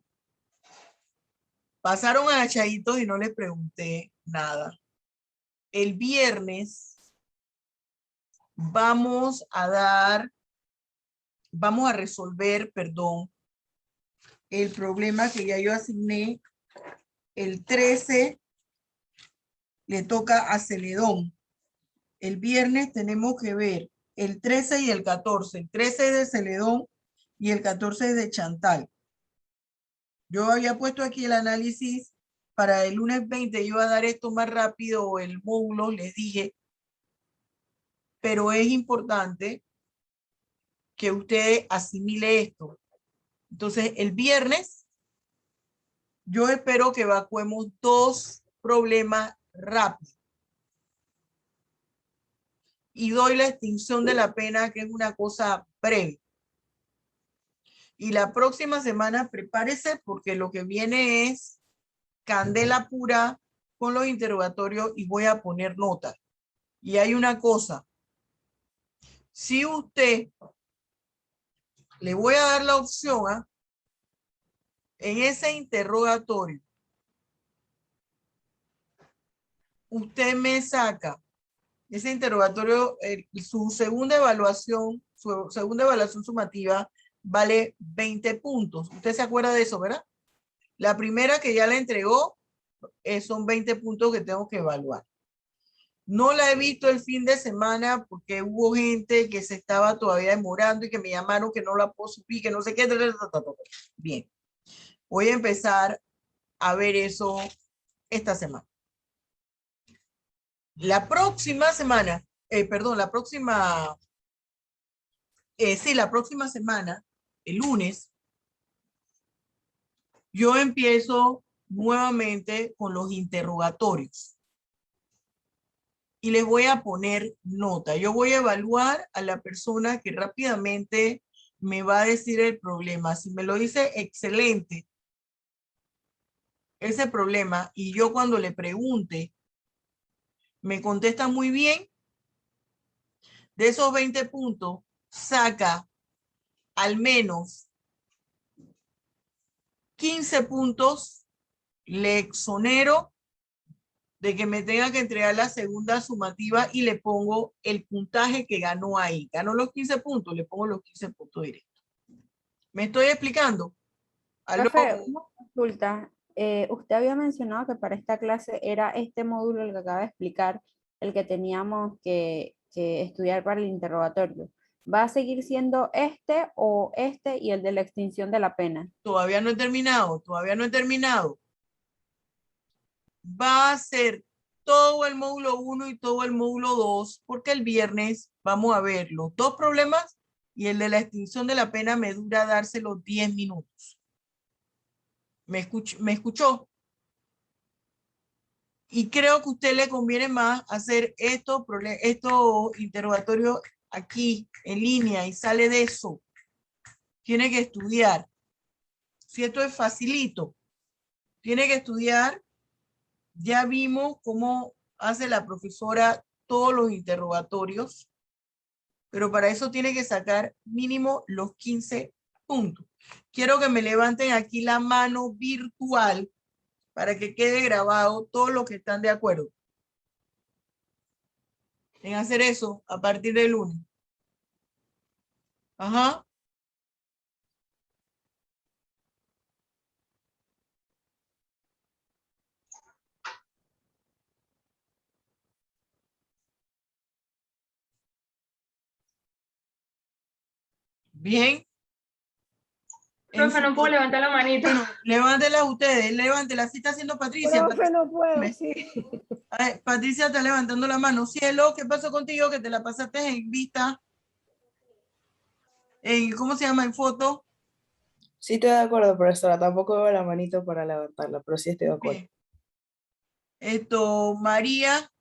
A: Pasaron agachaditos y no les pregunté nada. El viernes vamos a resolver, el problema que ya yo asigné. El 13 le toca a Celedón. El viernes tenemos que ver el 13 y el 14. El 13 es de Celedón y el 14 es de Chantal. Yo había puesto aquí el análisis para el lunes 20. Yo iba a dar esto más rápido, el módulo, les dije. Pero es importante que usted asimile esto. Entonces, el viernes, yo espero que evacuemos 2 problemas rápidos. Y doy la extinción de la pena, que es una cosa breve. Y la próxima semana prepárese porque lo que viene es candela pura con los interrogatorios y voy a poner notas. Y hay una cosa. Si usted, le voy a dar la opción, en ese interrogatorio, usted me saca ese interrogatorio, su segunda evaluación sumativa vale 20 puntos. Usted se acuerda de eso, ¿verdad? La primera que ya le entregó son 20 puntos que tengo que evaluar. No la he visto el fin de semana porque hubo gente que se estaba todavía demorando y que me llamaron que no la puedo subir, que no sé qué. Bien, voy a empezar a ver eso esta semana. La próxima semana, la próxima semana, el lunes, yo empiezo nuevamente con los interrogatorios. Y les voy a poner nota. Yo voy a evaluar a la persona que rápidamente me va a decir el problema. Si me lo dice excelente, ese problema, y yo cuando le pregunte, me contesta muy bien, de esos 20 puntos, saca al menos 15 puntos, le exonero de que me tenga que entregar la segunda sumativa y le pongo el puntaje que ganó ahí. Ganó los 15 puntos, le pongo los 15 puntos directos. ¿Me estoy explicando?
C: Profe, una consulta. Usted había mencionado que para esta clase era este módulo el que acaba de explicar, el que teníamos que estudiar para el interrogatorio. ¿Va a seguir siendo este o este y el de la extinción de la pena?
A: Todavía no he terminado, todavía no he terminado. Va a ser todo el módulo 1 y todo el módulo 2, porque el viernes vamos a ver los dos problemas y el de la extinción de la pena me dura dárselo 10 minutos. ¿Me escuchó? Y creo que a usted le conviene más hacer estos interrogatorios aquí en línea y sale de eso. Tiene que estudiar. Si esto es facilito, tiene que estudiar. Ya vimos cómo hace la profesora todos los interrogatorios, pero para eso tiene que sacar mínimo los 15 puntos. Quiero que me levanten aquí la mano virtual para que quede grabado todos los que están de acuerdo en hacer eso a partir del lunes. Ajá. Bien.
J: Profe, no puedo levantar la manita.
A: Bueno, levántelas ustedes, levántelas. Así está haciendo Patricia.
K: Profe, no puedo, sí.
A: Ay, Patricia está levantando la mano. Cielo, ¿qué pasó contigo? Que te la pasaste en vista. ¿Cómo se llama? En foto.
L: Sí estoy de acuerdo, profesora. Tampoco veo la manito para levantarla, pero sí estoy de acuerdo.
A: Bien. María.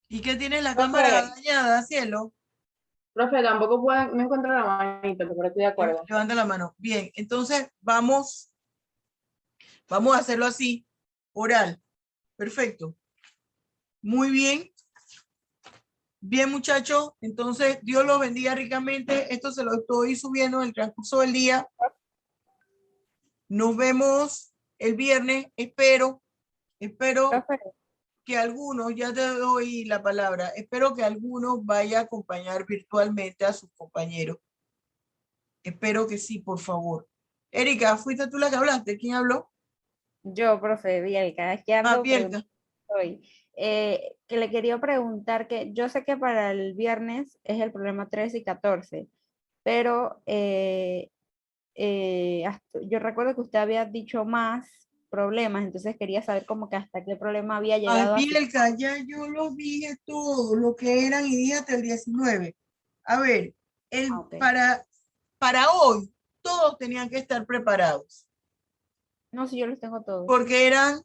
A: ¿Y qué tienes la cámara dañada, Cielo?
L: Profe, tampoco no encuentro la manito, pero estoy de acuerdo.
A: Levanta la mano. Bien, entonces vamos a hacerlo así, oral. Perfecto. Muy bien. Bien, muchachos. Entonces, Dios los bendiga ricamente. Esto se lo estoy subiendo en el transcurso del día. Nos vemos el viernes. Espero que algunos, ya te doy la palabra, espero que algunos vaya a acompañar virtualmente a sus compañeros. Espero que sí, por favor. Erika, ¿fuiste tú la que hablaste? ¿Quién habló?
C: Yo, profe Bielka, es que ando
A: Bielka.
C: hoy. Que le quería preguntar que yo sé que para el viernes es el problema 13 y 14, pero yo recuerdo que usted había dicho más problemas, entonces quería saber como que hasta qué problema había llegado.
A: Bielka, ya yo lo dije todo, lo que eran y dije hasta el 19. A ver, para hoy todos tenían que estar preparados.
C: No, si yo los tengo todos.
A: Porque eran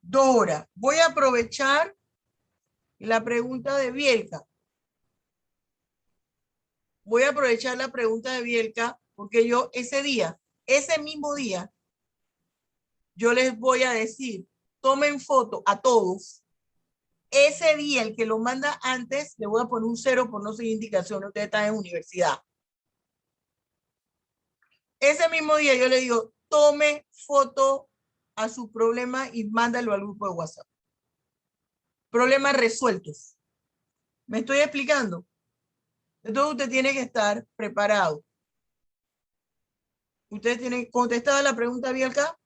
A: 2 horas. Voy a aprovechar la pregunta de Bielka. Voy a aprovechar la pregunta de Bielka porque yo ese mismo día, yo les voy a decir, tomen foto a todos Ese día, el que lo manda antes, le voy a poner un 0 por no seguir indicaciones. Ustedes están en universidad. Ese mismo día yo le digo, tome foto a su problema y mándalo al grupo de WhatsApp. Problemas resueltos. ¿Me estoy explicando? Entonces usted tiene que estar preparado. ¿Ustedes tienen contestada la pregunta, Bielka?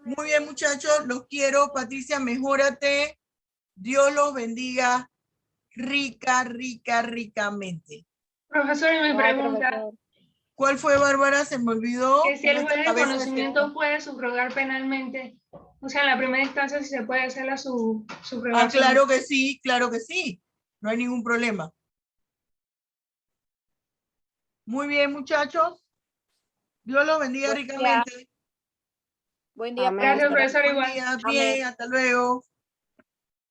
A: Muy bien, muchachos, los quiero. Patricia, mejórate. Dios los bendiga ricamente.
J: Profesor, y mi pregunta,
K: profesor.
A: ¿Cuál fue, Bárbara? Se me olvidó.
J: que si el juez de
A: Cabeza de
J: conocimiento
A: segundo.
J: puede subrogar penalmente, o sea, en la primera instancia si se puede hacer la
A: Ah,
J: subrogación.
A: claro que sí, claro que sí. No hay ningún problema. Muy bien, muchachos. Dios los bendiga
K: Buen día.
A: ricamente.
K: Buen día,
I: Amén.
J: Gracias,
K: profesora.
J: profesor,
A: Buen
J: igual.
A: día,
K: Amén.
A: bien, hasta luego.